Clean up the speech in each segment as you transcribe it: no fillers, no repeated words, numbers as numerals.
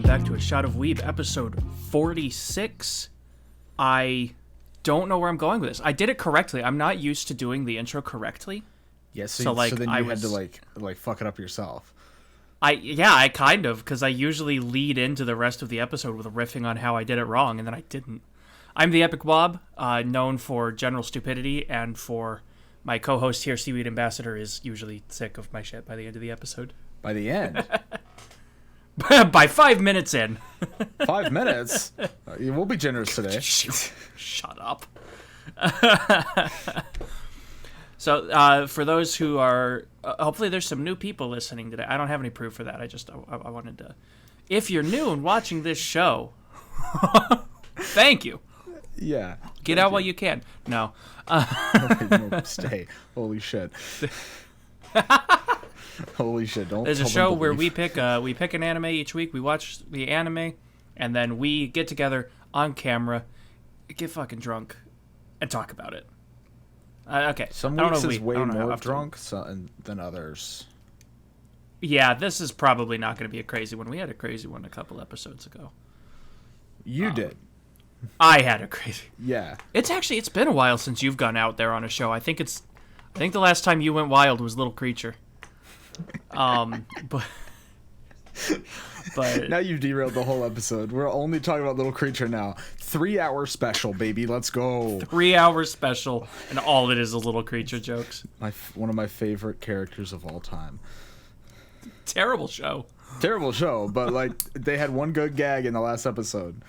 back to A Shot of Weeb, episode 46. I don't know where I'm going with this. I did it correctly. I'm not used to doing the intro correctly. Yeah, so then you had to like fuck it up yourself. I kind of, because I usually lead into the rest of the episode with a riffing on how I did it wrong, and then I didn't. I'm the Epic Bob, known for general stupidity, and for my co-host here, Seaweed Ambassador, is usually sick of my shit by the end of the episode. By the end? By 5 minutes in. 5 minutes? We'll be generous today. Shut up. So, for those who are... hopefully there's some new people listening today. I don't have any proof for that. I wanted to... If you're new and watching this show, thank you. Yeah. Get out while you can. No. No, stay. Holy shit. Holy shit! There's a show where we pick an anime each week. We watch the anime, and then we get together on camera, get fucking drunk, and talk about it. Okay. Some weeks is way more drunk than others. Yeah, this is probably not going to be a crazy one. We had a crazy one a couple episodes ago. You did. I had a crazy. Yeah. It's been a while since you've gone out there on a show. I think the last time you went wild was Little Creature. But now you've derailed the whole episode. We're only talking about Little Creature now. 3-hour special, baby. Let's go. 3-hour special, and all it is Little Creature jokes. One of my favorite characters of all time. Terrible show, but like they had one good gag in the last episode.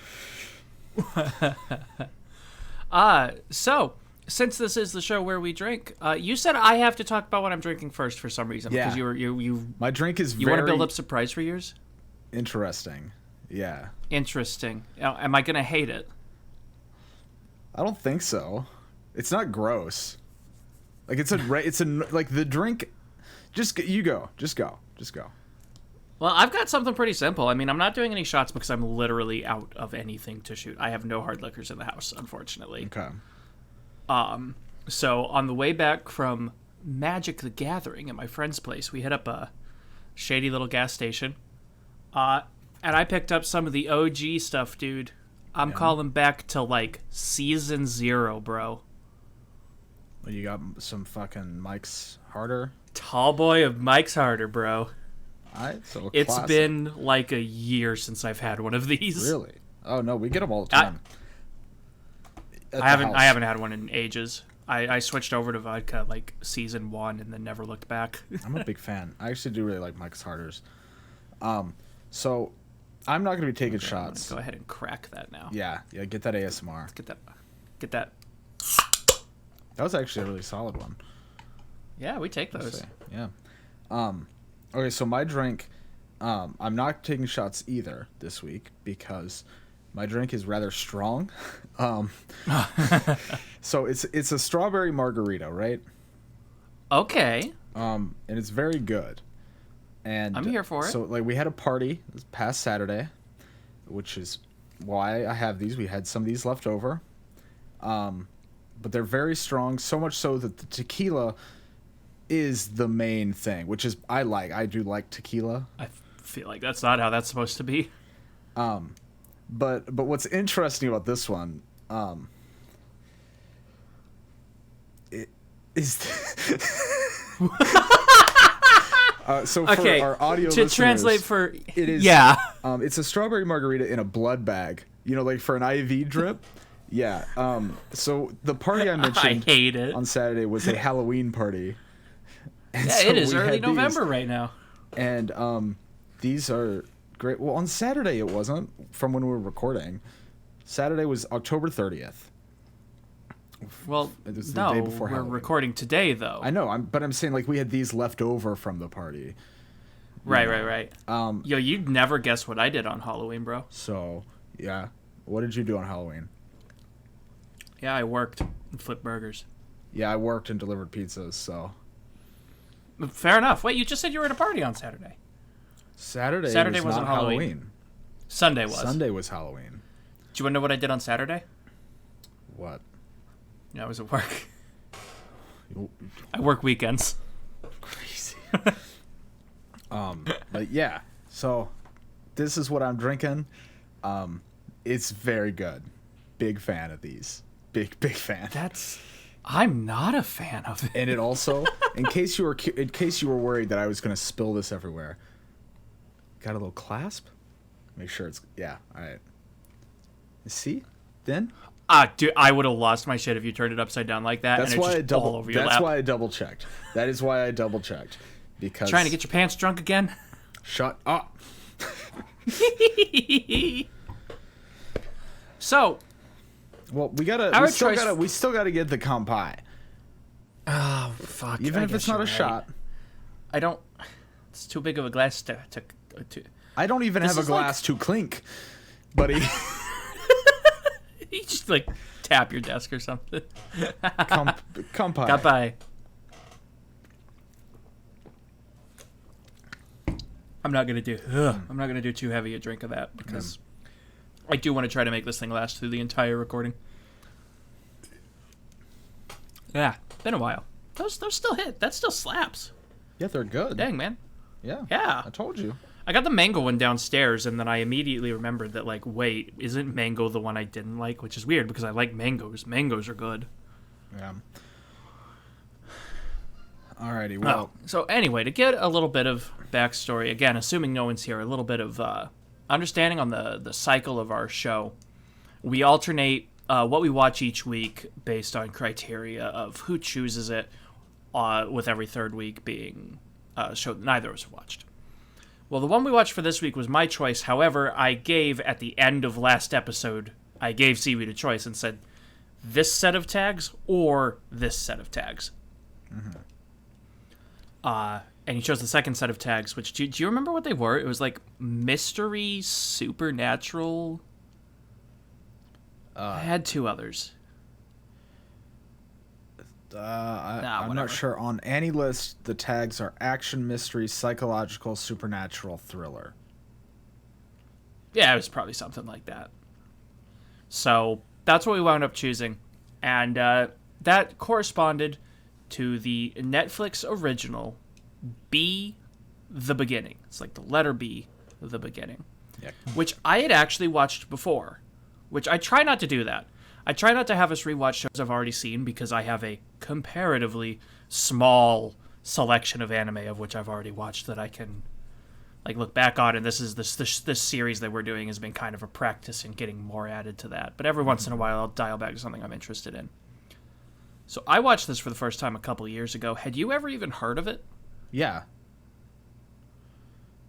So since this is the show where we drink, you said I have to talk about what I'm drinking first for some reason. Yeah. Because you my drink is you very want to build up surprise for yours? Interesting. Yeah. Interesting. Am I gonna hate it? I don't think so. It's not gross. Like it's like the drink. Just go. Well, I've got something pretty simple. I mean, I'm not doing any shots because I'm literally out of anything to shoot. I have no hard liquors in the house, unfortunately. Okay. So on the way back from Magic the Gathering at my friend's place, we hit up a shady little gas station. And I picked up some of the OG stuff, dude. I'm calling back to like season 0, bro. Well, you got some fucking Mike's Harder? Tall boy of Mike's Harder, bro. So it's classic. been like a year since I've had one of these. Really? Oh no, we get them all the time. I haven't had one in ages. I switched over to vodka like season 1 and then never looked back. I'm a big fan. I actually do really like Mike's Harders. So I'm not going to be taking shots. Go ahead and crack that now. Yeah, get that ASMR. Let's get that. That was actually a really solid one. Yeah, we take those. Yeah. Okay, so my drink, I'm not taking shots either this week because my drink is rather strong. So it's a strawberry margarita, right? Okay. And it's very good. And I'm here for it. So like we had a party this past Saturday, which is why I have these. We had some of these left over. But they're very strong, so much so that the tequila is the main thing, which is I do like tequila. I feel like that's not how that's supposed to be. But what's interesting about this one, it is. So for our audio listeners, translate for it is it's a strawberry margarita in a blood bag. You know, like for an IV drip. Yeah. So the party I mentioned I hate it. on Saturday was a Halloween party. And yeah, so it is early November right now. And these are great. Well, on Saturday it wasn't, from when we were recording. Saturday was October 30th. Well, it was the day before we're Halloween. recording today, though. I know, but I'm saying like we had these left over from the party. Right. Yo, you'd never guess what I did on Halloween, bro. So, yeah. What did you do on Halloween? Yeah, I worked and flipped burgers. Yeah, I worked and delivered pizzas, so. Fair enough. Wait, you just said you were at a party on Saturday. Saturday was wasn't not Halloween. Sunday was. Sunday was Halloween. Do you want to know what I did on Saturday? What? Yeah, I was at work. I work weekends. Crazy. But yeah, so this is what I'm drinking. It's very good. Big fan of these. Big fan. I'm not a fan of it. And it also, in case you were worried that I was going to spill this everywhere, got a little clasp. Make sure it's all right. See? Then? Dude, I would have lost my shit if you turned it upside down like that. That's and why it's just all over your lap. That's why I double checked. That is why I double checked. Because trying to get your pants drunk again? Shut up. So, well, we still gotta get the Kamui. Oh fuck! Even if it's not a shot. I don't. It's too big of a glass to I don't even have a glass to clink, buddy. You just like tap your desk or something. Kamui. Kamui. I'm not gonna do too heavy a drink of that because I do want to try to make this thing last through the entire recording. Yeah, been a while. Those still hit. That still slaps. Yeah, they're good. Dang, man. Yeah. I told you. I got the mango one downstairs, and then I immediately remembered that, like, wait, isn't mango the one I didn't like? Which is weird because I like mangoes. Mangoes are good. Yeah. Alrighty, well. So anyway, to get a little bit of backstory, again, assuming no one's here, a little bit of understanding on the cycle of our show. We alternate what we watch each week based on criteria of who chooses it, with every third week being a show that neither of us have watched. Well, the one we watched for this week was my choice. However, I gave, at the end of last episode, I gave Seaweed a choice and said, this set of tags or this set of tags. Mm-hmm. And he chose the second set of tags, which, do you remember what they were? It was like mystery, supernatural. I had two others. I'm not sure. On any list, the tags are action, mystery, psychological, supernatural, thriller. Yeah, it was probably something like that. So that's what we wound up choosing. And that corresponded to the Netflix original B, The Beginning. It's like the letter B, The Beginning. Yeah. Which I had actually watched before. Which I try not to do that. I try not to have us rewatch shows I've already seen because I have a comparatively small selection of anime of which I've already watched that I can like look back on. And this series that we're doing has been kind of a practice in getting more added to that. But every once in a while, I'll dial back to something I'm interested in. So I watched this for the first time a couple of years ago. Had you ever even heard of it? Yeah.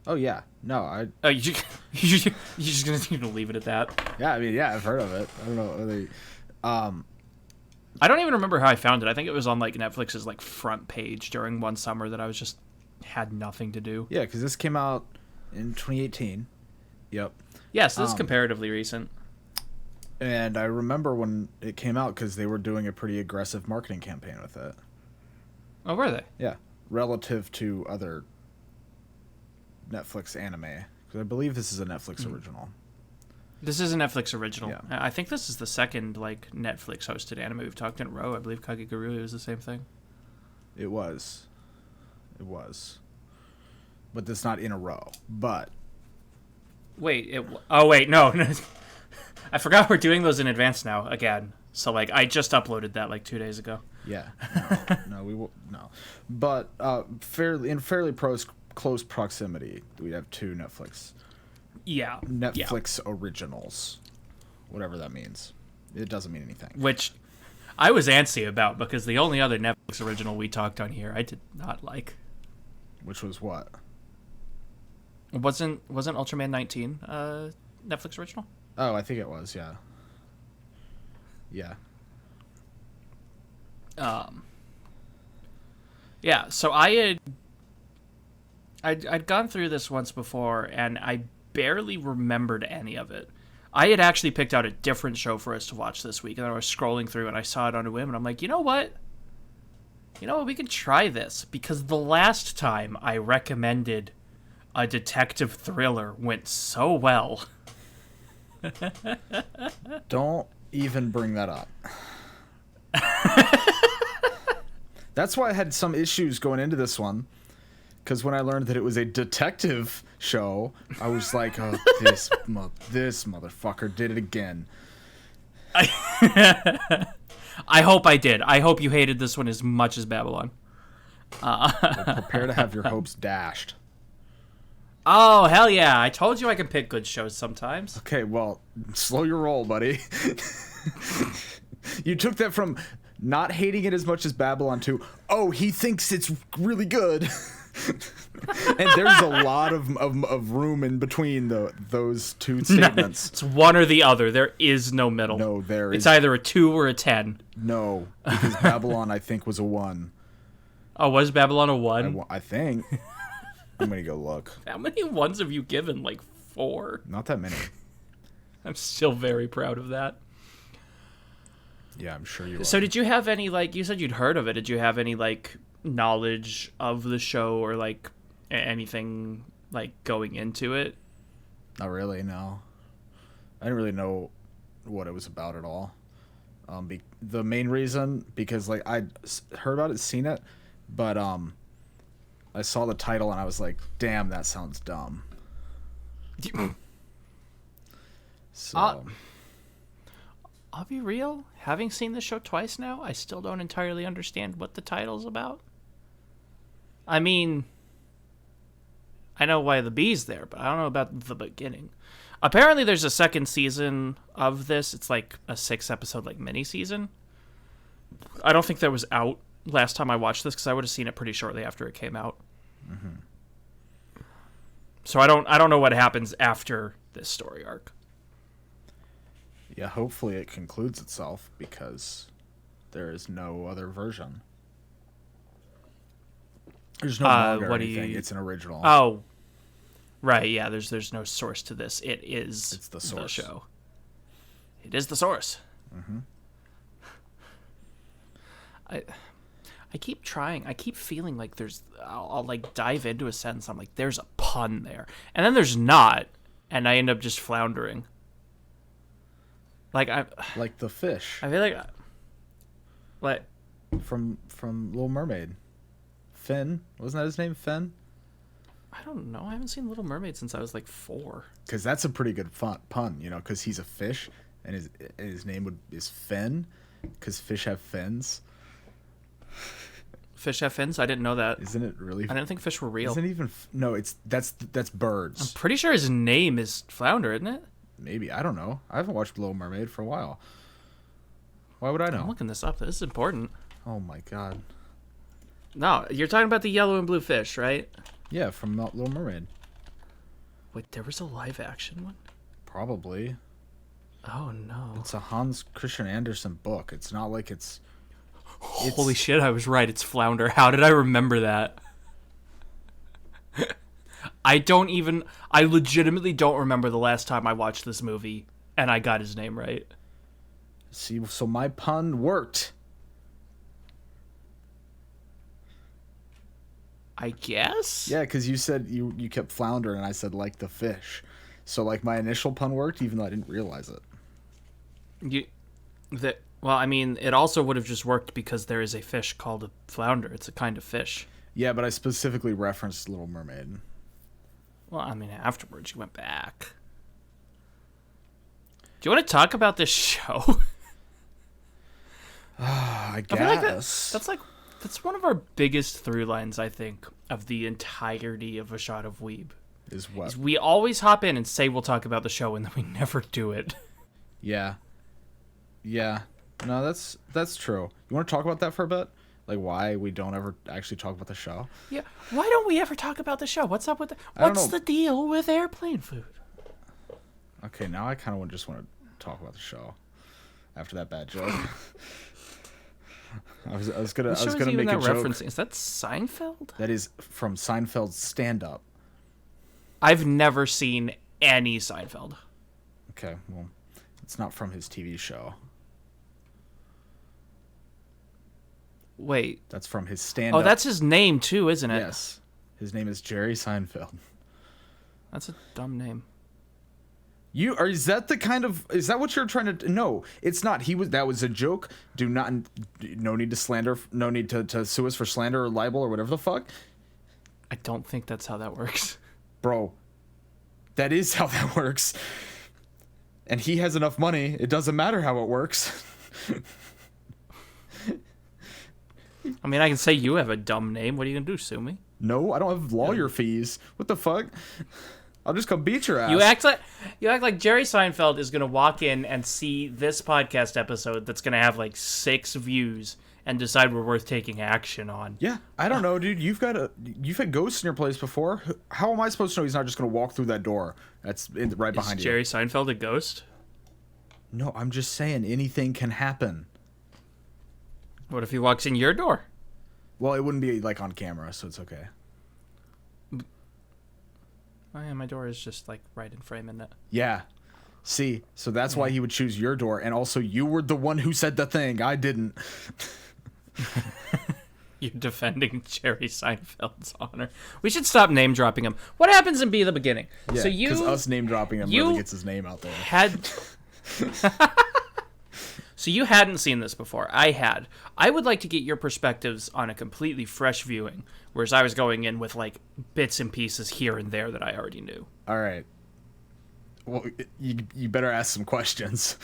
Oh yeah. No, I. Oh, you're just gonna leave it at that? Yeah, I mean, yeah, I've heard of it. I don't know. I don't even remember how I found it. I think it was on like Netflix's like front page during one summer that I was just had nothing to do. Yeah, because this came out in 2018. Yep. Yes, this is comparatively recent. And I remember when it came out because they were doing a pretty aggressive marketing campaign with it. Oh, were they? Yeah, relative to other Netflix anime, because I believe this is a Netflix original. This is a Netflix original. Yeah. I think this is the second like Netflix hosted anime we've talked in a row. I believe Kagegurui was the same thing. It was, but that's not in a row. But wait, no. I forgot we're doing those in advance now again. So like I just uploaded that like 2 days ago. Yeah, no, we will no, but fairly close proximity, we have two Netflix. Yeah. Netflix originals, whatever that means. It doesn't mean anything. Which I was antsy about because the only other Netflix original we talked on here I did not like. Which was what? Wasn't Ultraman 19 Netflix original? Oh, I think it was. Yeah. Yeah. Yeah. So I'd gone through this once before, and I barely remembered any of it. I had actually picked out a different show for us to watch this week, and then I was scrolling through, and I saw it on a whim, and I'm like, you know what? We can try this, because the last time I recommended a detective thriller went so well. Don't even bring that up. That's why I had some issues going into this one. Because when I learned that it was a detective show, I was like, oh, this motherfucker did it again. I hope I did. I hope you hated this one as much as Babylon. Well, prepare to have your hopes dashed. Oh, hell yeah. I told you I can pick good shows sometimes. Okay, well, slow your roll, buddy. You took that from not hating it as much as Babylon to, oh, he thinks it's really good. And there's a lot of room in between those two statements. It's one or the other. There is no middle. No, there is. It's either a 2 or a 10. No, because Babylon, I think, was a 1. Oh, was Babylon a 1? I think. I'm going to go look. How many 1s have you given? Like 4? Not that many. I'm still very proud of that. Yeah, I'm sure you are. So did you have any, like, you said you'd heard of it. Did you have any, like, knowledge of the show or, like, anything, like, going into it? Not really, no. I didn't really know what it was about at all. The main reason, because, like, I'd heard about it, seen it, but I saw the title and I was like, damn, that sounds dumb. So... I'll be real. Having seen the show twice now, I still don't entirely understand what the title's about. I mean, I know why the bee's there, but I don't know about the beginning. Apparently, there's a second season of this. It's like a 6-episode like mini season. I don't think that was out last time I watched this because I would have seen it pretty shortly after it came out. Mm-hmm. So I don't know what happens after this story arc. Yeah, hopefully it concludes itself because there is no other version. There's no manga or anything. It's an original. Oh, right. Yeah, there's no source to this. It's the source. The show. It is the source. Mm-hmm. I keep trying. I keep feeling like I'll like dive into a sentence. I'm like, there's a pun there, and then there's not, and I end up just floundering. Like the fish. I feel like from Little Mermaid. Finn, wasn't that his name? Finn? I don't know. I haven't seen Little Mermaid since I was like 4. Because that's a pretty good pun, you know, because he's a fish, and his name is Finn, because fish have fins. Fish have fins? I didn't know that. Isn't it really? I didn't think fish were real. Isn't even no? That's birds. I'm pretty sure his name is Flounder, isn't it? Maybe. I don't know. I haven't watched Little Mermaid for a while. Why would I know? I'm looking this up. This is important. Oh my god. No, you're talking about the yellow and blue fish, right? Yeah, from Little Mermaid. Wait, there was a live action one? Probably. Oh no. It's a Hans Christian Andersen book. It's not like it's Holy shit, I was right. It's Flounder. How did I remember that? I legitimately don't remember the last time I watched this movie and I got his name right. See, so my pun worked. I guess? Yeah, because you said you kept Flounder and I said like the fish. So like my initial pun worked even though I didn't realize it. Well, I mean, it also would have just worked because there is a fish called a flounder. It's a kind of fish. Yeah, but I specifically referenced Little Mermaid. Well, I mean, afterwards you went back. Do you want to talk about this show? I guess. I feel like that's one of our biggest through lines, I think, of the entirety of A Shot of Weeb. Is what? We always hop in and say we'll talk about the show, and then we never do it. Yeah. Yeah. No, that's true. You want to talk about that for a bit? Like why we don't ever actually talk about the show? Yeah. Why don't we ever talk about the show? What's up with what's the deal with airplane food? Okay, now I kind of just want to talk about the show after that bad joke. I was gonna make a joke. Referencing? Is that Seinfeld? That is from Seinfeld's stand-up. I've never seen any Seinfeld. Okay, well, it's not from his TV show. Wait. That's from his stand-up. Oh, that's his name too, isn't it? Yes. His name is Jerry Seinfeld. That's a dumb name. Is that what you're trying to? No, it's not. That was a joke. No need to slander. No need to sue us for slander or libel or whatever the fuck. I don't think that's how that works. Bro, that is how that works. And he has enough money, it doesn't matter how it works. I mean, I can say you have a dumb name. What are you going to do, sue me? No, I don't have lawyer fees. What the fuck? I'll just come beat your ass. You act like Jerry Seinfeld is going to walk in and see this podcast episode that's going to have like 6 views and decide we're worth taking action on. Yeah, I don't know, dude. You've had ghosts in your place before. How am I supposed to know he's not just going to walk through that door that's right behind you? Is Jerry Seinfeld a ghost? No, I'm just saying anything can happen. What if he walks in your door? Well, it wouldn't be like on camera, so it's okay. Oh yeah, my door is just like right in frame, isn't it? Yeah. See, so that's why he would choose your door, and also you were the one who said the thing. I didn't. You're defending Jerry Seinfeld's honor. We should stop name dropping him. What happens in Be the Beginning? Yeah, so because us name dropping him really gets his name out there. So you hadn't seen this before. I had. I would like to get your perspectives on a completely fresh viewing, whereas I was going in with like bits and pieces here and there that I already knew. All right. Well, you better ask some questions.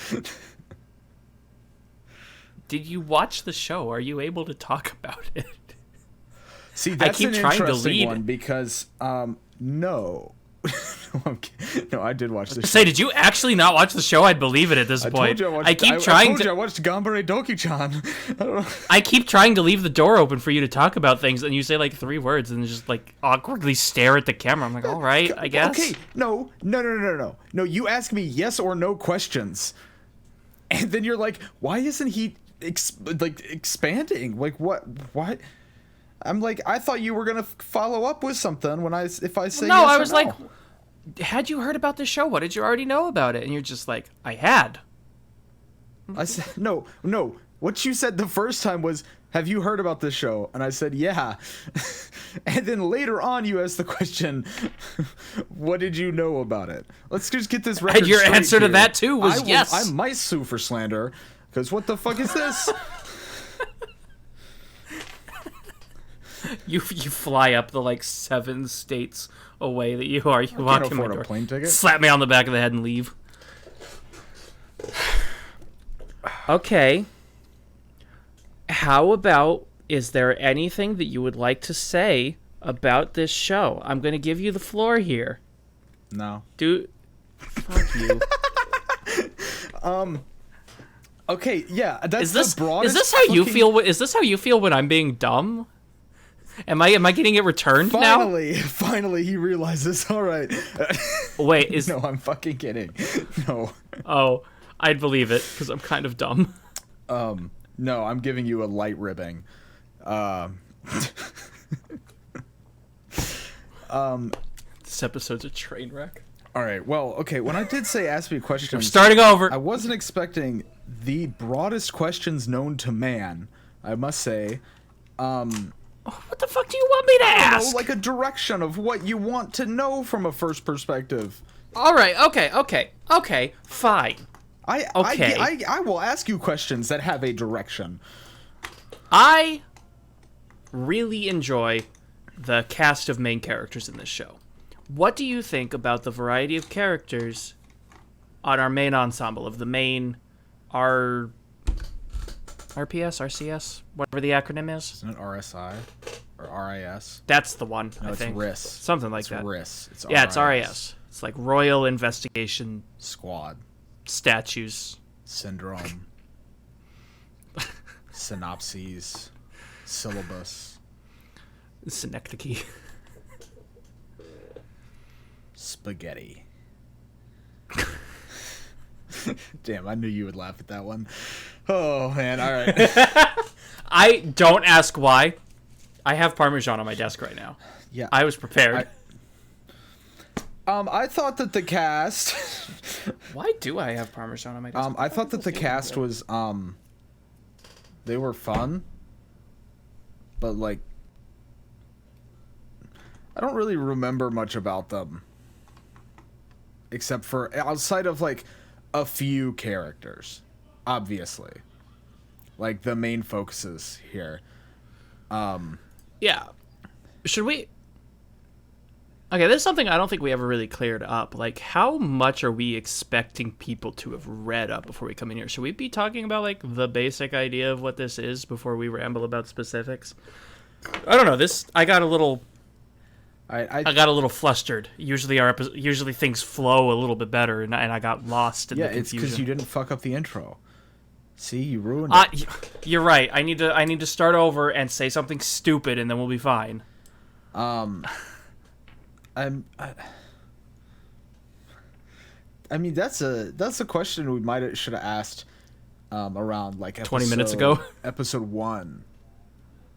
Did you watch the show? Are you able to talk about it? See, that's an interesting one because no. No, I did watch the show. Say, did you actually not watch the show? I'd believe it at this point. I told you I watched Ganbare Doki-chan. I keep trying to leave the door open for you to talk about things, and you say like 3 words and just like awkwardly stare at the camera. I'm like, all right, I guess. Okay, no. No, you ask me yes or no questions, and then you're like, why isn't he expanding? Like what? I'm like, I thought you were gonna follow up with something if I say no. Yes I was or no. like, had you heard about the show? What did you already know about it? And you're just like, I had. I said no. What you said the first time was, have you heard about this show? And I said, yeah. And then later on, you asked the question, what did you know about it? Let's just get this record And your straight answer to here. that too was yes. I might sue for slander, because what the fuck is this? You fly up the like 7 states away that you are. You I walk can't in my afford door, a plane ticket. slap me on the back of the head and leave. Okay. How about, is there anything that you would like to say about this show? I'm going to give you the floor here. No. Fuck you. Okay, yeah, that's the broadest. Is this how you feel? Is this how you feel when I'm being dumb? Am I getting it returned now? Finally, he realizes. All right. Wait, No, I'm fucking kidding. No. Oh, I'd believe it because I'm kind of dumb. No, I'm giving you a light ribbing. This episode's a train wreck. All right. Well, okay. When I did say ask me questions, I'm starting over. I wasn't expecting the broadest questions known to man. I must say. What the fuck do you want me to ask? Like a direction of what you want to know from a first perspective. All right. Okay. Fine. I will ask you questions that have a direction. I really enjoy the cast of main characters in this show. What do you think about the variety of characters on our main ensemble of the main RPS, RCS, whatever the acronym is? Isn't it RSI or RIS? That's the one, No, I think. it's RIS. Something like that. RIS. It's yeah, it's RIS. It's like Royal Investigation Squad. Statues. Syndrome. Synopses. Syllabus. Synecdoche. Spaghetti. Damn, I knew you would laugh at that one. Oh, man, all right. I don't ask why. I have Parmesan on my desk right now. Yeah. I was prepared. I thought that the cast... Why do I have Parmesan on my desk? I thought that the cast was, they were fun. But, like, I don't really remember much about them. Except for, outside of, like, a few characters. Obviously. Like, the main focuses here. Yeah. Should we Okay, this is something I don't think we ever really cleared up. Like, how much are we expecting people to have read up before we come in here? Should we be talking about, like, the basic idea of what this is before we ramble about specifics? I don't know. I got a little... I got a little flustered. Usually things flow a little bit better, and I got lost in the confusion. Yeah, it's because you didn't fuck up the intro. See, you ruined it. You're right. I need to start over and say something stupid, and then we'll be fine. I mean, that's a question we should have asked around like 20 minutes ago. Episode 1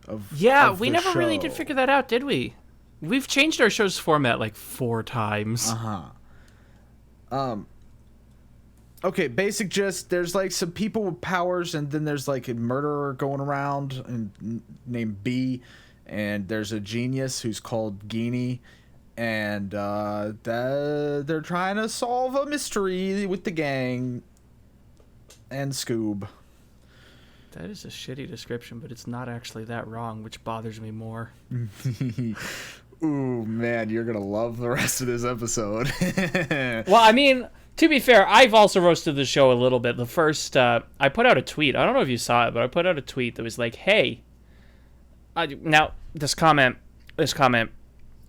of we never really did figure that out, did we? We've changed our show's format like 4 times. Okay, basic gist. There's like some people with powers, and then there's like a murderer going around named B, and there's a genius who's called Geenie. And they're trying to solve a mystery with the gang and Scoob. That is a shitty description, but it's not actually that wrong, which bothers me more. Ooh, man, you're going to love the rest of this episode. Well, I mean, to be fair, I've also roasted the show a little bit. The first, I put out a tweet. I don't know if you saw it, but I put out a tweet that was like, hey, now this comment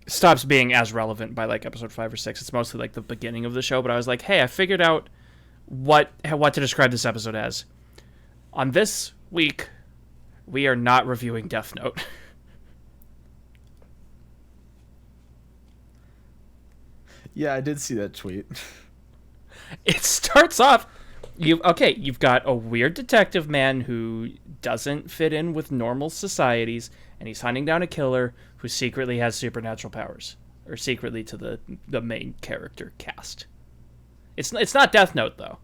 stops being as relevant by like episode 5 or 6. It's mostly like the beginning of the show, but I was like, hey, I figured out what to describe this episode as. On this week, we are not reviewing Death Note. Yeah, I did see that tweet. It starts off, you've got a weird detective man who doesn't fit in with normal societies, and he's hunting down a killer who secretly has supernatural powers, or secretly to the main character cast. It's not Death Note, though.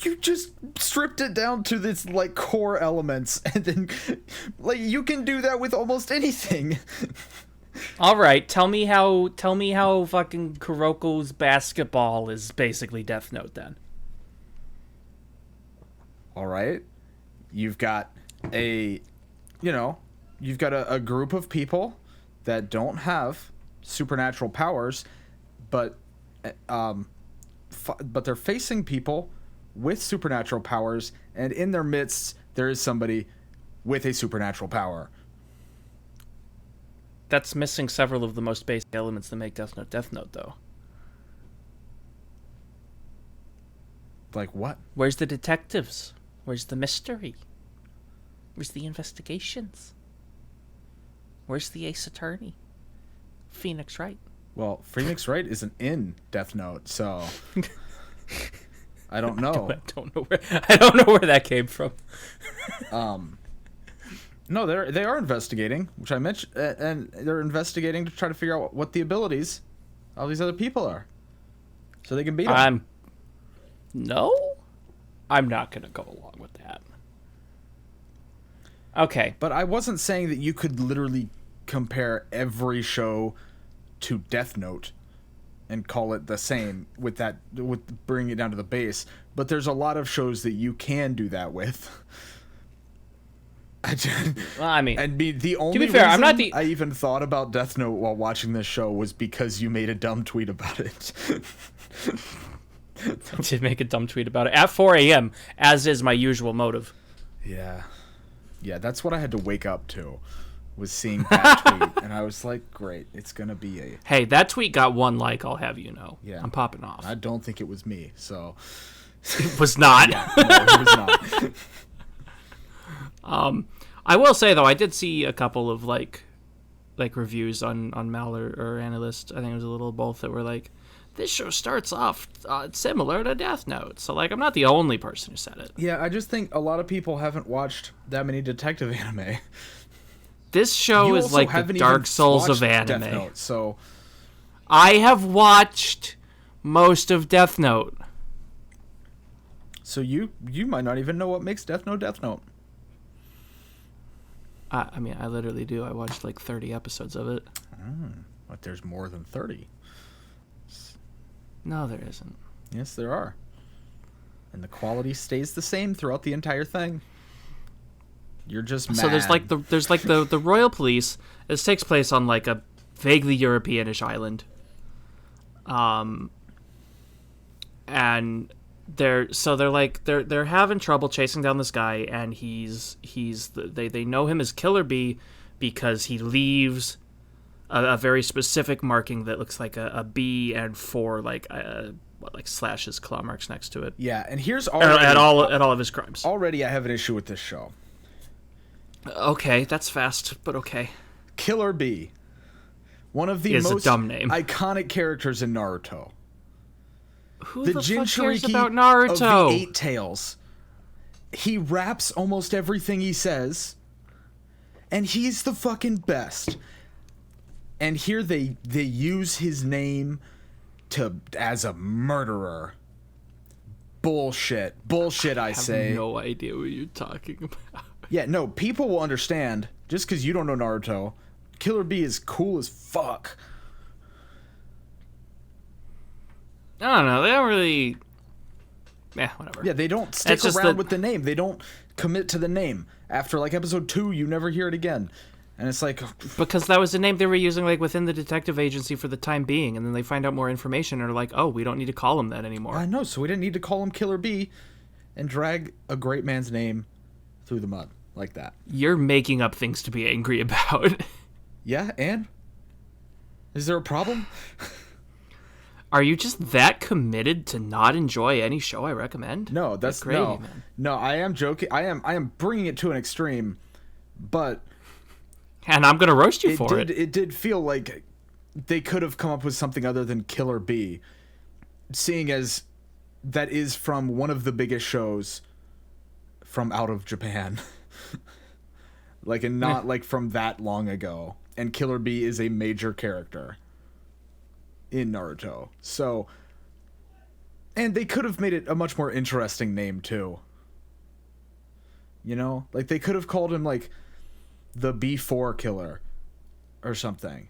You just stripped it down to this like core elements, and then like you can do that with almost anything. All right, tell me how fucking Kuroko's basketball is basically Death Note then. All right, you've got a group of people that don't have supernatural powers, but they're facing people with supernatural powers, and in their midst there is somebody with a supernatural power. That's missing several of the most basic elements that make Death Note, though. Like what? Where's the detectives? Where's the mystery? Where's the investigations? Where's the ace attorney? Phoenix Wright. Well, Phoenix Wright isn't in Death Note, so I don't know. I don't know where that came from. No, they are investigating, which I mentioned, and they're investigating to try to figure out what the abilities of these other people are, so they can beat them. No, I'm not going to go along with that. Okay, but I wasn't saying that you could literally compare every show to Death Note and call it the same with bringing it down to the base. But there's a lot of shows that you can do that with. Well, I mean, the only to be fair, reason I'm not the... I even thought about Death Note while watching this show was because you made a dumb tweet about it. I did make a dumb tweet about it at 4 a.m., as is my usual motive. Yeah, that's what I had to wake up to, was seeing that tweet, and I was like, great, it's gonna be a... Hey, that tweet got 1 like, I'll have you know. Yeah, I'm popping off. I don't think it was me, so... It was not. Yeah, no, it was not. I will say though, I did see a couple of like reviews on Mal or Analyst. I think it was a little both that were like, this show starts off similar to Death Note. So like, I'm not the only person who said it. Yeah, I just think a lot of people haven't watched that many detective anime. This show is like the Dark Souls of anime. Death Note, so I have watched most of Death Note. So you might not even know what makes Death Note Death Note. I mean, I literally do. I watched like 30 episodes of it. But there's more than 30. No, there isn't. Yes, there are. And the quality stays the same throughout the entire thing. You're just mad. So there's like the royal police. This takes place on like a vaguely Europeanish island. And they're having trouble chasing down this guy, and they know him as Killer Bee because he leaves a very specific marking that looks like a bee and four like slashes, claw marks next to it. Yeah, and here's at all of his crimes. Already, I have an issue with this show. Okay, that's fast, but okay. Killer Bee, one of the most a dumb name. Iconic characters in Naruto. Who the fuck cares Jinchuriki about Naruto? Of the Eight Tails. He raps almost everything he says, and he's the fucking best. And here they use his name as a murderer. Bullshit, I say. I have no idea what you're talking about. Yeah, no, people will understand. Just because you don't know Naruto, Killer Bee is cool as fuck. I don't know. They don't really. Yeah, whatever. Yeah, they don't stick around with the name. They don't commit to the name. After like episode 2, you never hear it again. And it's like, because that was the name they were using like within the detective agency for the time being, and then they find out more information and are like, oh, we don't need to call him that anymore. I know, so we didn't need to call him Killer Bee and drag a great man's name through the mud like that. You're making up things to be angry about. Yeah, and? Is there a problem? Are you just that committed to not enjoy any show I recommend? No, that's crazy, no. Man. No, I am joking. I am bringing it to an extreme, but and I'm gonna roast you for it. It did feel like they could have come up with something other than Killer Bee, seeing as that is from one of the biggest shows from out of Japan. Like, and not like from that long ago. And Killer Bee is a major character in Naruto. So, and they could have made it a much more interesting name too. You know, like they could have called him like the B4 Killer or something.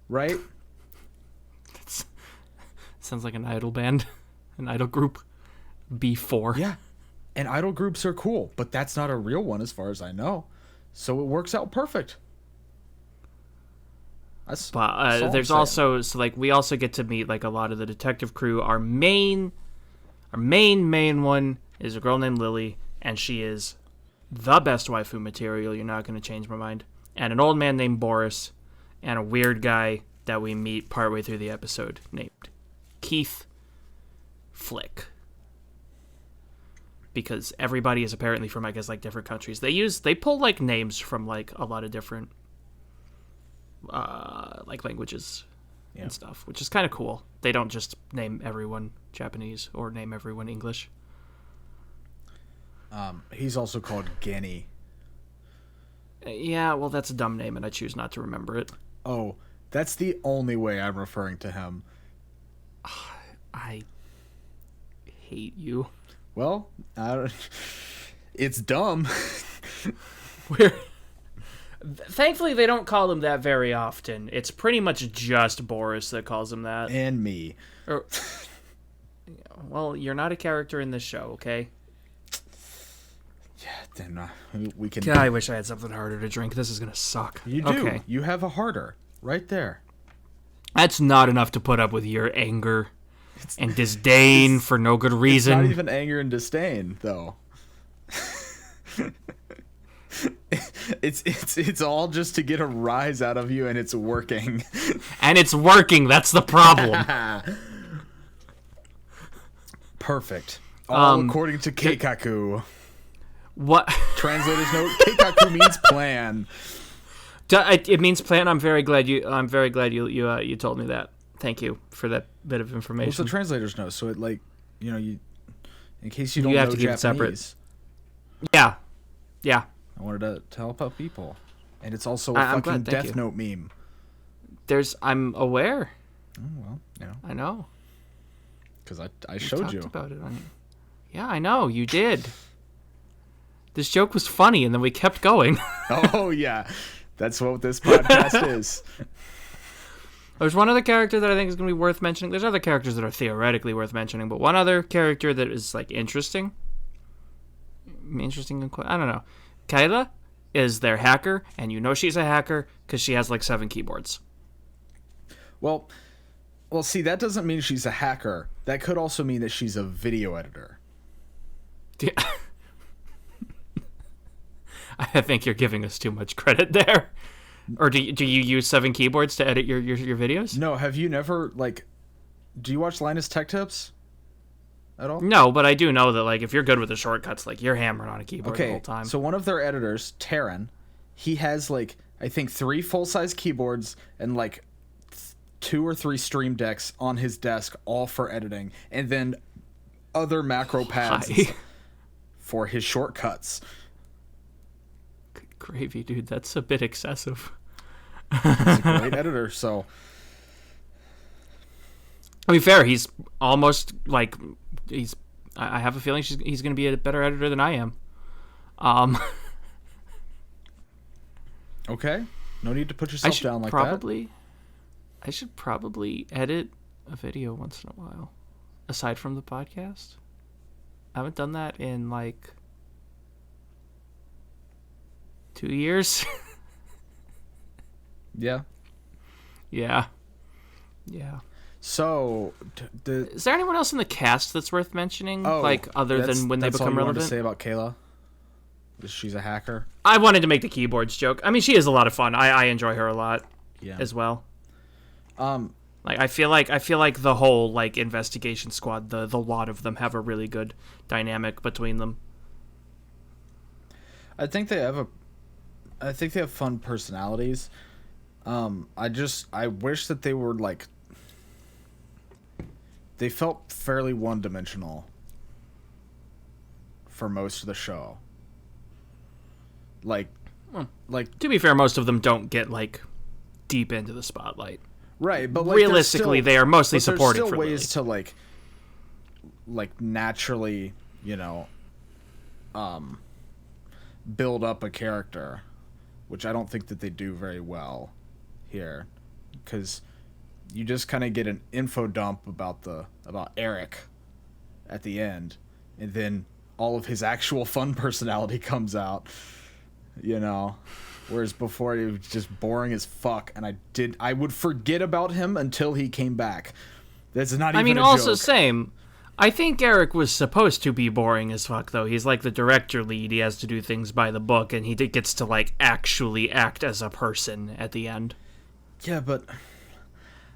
Right? Sounds like an idol band, an idol group. B4. Yeah. And idol groups are cool, but that's not a real one as far as I know. So it works out perfect. But there's also, so like we also get to meet like a lot of the detective crew. Our main one is a girl named Lily, and she is the best waifu material. You're not going to change my mind. And an old man named Boris, and a weird guy that we meet partway through the episode named Keith Flick. Because everybody is apparently from, I guess, like different countries. They pull like names from like a lot of different like languages and stuff, which is kind of cool. They don't just name everyone Japanese or name everyone English. He's also called Genny. Yeah, well, that's a dumb name, and I choose not to remember it. Oh, that's the only way I'm referring to him. I hate you. Well, it's dumb. Thankfully, they don't call him that very often. It's pretty much just Boris that calls him that. And me. Well, you're not a character in this show, okay? Yeah, then we can... God, I wish I had something harder to drink. This is going to suck. You do. Okay. You have a harder. Right there. That's not enough to put up with your anger and disdain for no good reason. It's not even anger and disdain, though. It's all just to get a rise out of you, and it's working. And it's working. That's the problem. Perfect. All according to Keikaku. What? Translator's note: Keikaku means plan. It means plan. I'm very glad you told me that. Thank you for that bit of information. What's the translator's note? So it you in case you don't know have to Japanese. Keep it separate. Yeah. I wanted to help out people, and it's also a fucking Death Note meme. I'm aware. Oh well, I know. Because I showed you about it. Yeah, I know you did. This joke was funny, and then we kept going. Oh yeah, that's what this podcast is. There's one other character that I think is going to be worth mentioning. There's other characters that are theoretically worth mentioning, but one other character that is like interesting. I don't know. Kyla is their hacker, and you know she's a hacker because she has like 7 keyboards. Well, see, that doesn't mean she's a hacker. That could also mean that she's a video editor. Yeah. I think you're giving us too much credit there. Or do you use 7 keyboards to edit your videos? No, have you never, like, do you watch Linus Tech Tips at all? No, but I do know that, like, if you're good with the shortcuts, like, you're hammering on a keyboard the whole time. So one of their editors, Taryn, he has, like, I think 3 full-size keyboards and, like, 2 or 3 Stream Decks on his desk, all for editing, and then other macro pads for his shortcuts. Good gravy, dude. That's a bit excessive. He's a great editor, so... I mean, fair. He's almost, like, I have a feeling he's going to be a better editor than I am. Okay. No need to put yourself down like that. I should probably edit a video once in a while, aside from the podcast. I haven't done that in, like, 2 years. Yeah. Yeah. So, is there anyone else in the cast that's worth mentioning? Other than when they become relevant? That's all you wanted to say about Kayla? She's a hacker? I wanted to make the keyboards joke. I mean, she is a lot of fun. I enjoy her a lot as well. Like I feel like the whole like investigation squad, the lot of them have a really good dynamic between them. I think they have fun personalities. I wish that they were like, they felt fairly one-dimensional for most of the show. Like to be fair, most of them don't get like deep into the spotlight. Right, but like, realistically, they are mostly supporting. There's still for ways Lily. to like naturally, build up a character, which I don't think that they do very well here, because you just kind of get an info dump about Eric at the end, and then all of his actual fun personality comes out, whereas before he was just boring as fuck, and I would forget about him until he came back. That's not even a joke. Also same. I think Eric was supposed to be boring as fuck, though. He's like the director lead. He has to do things by the book, and he gets to like actually act as a person at the end. Yeah, but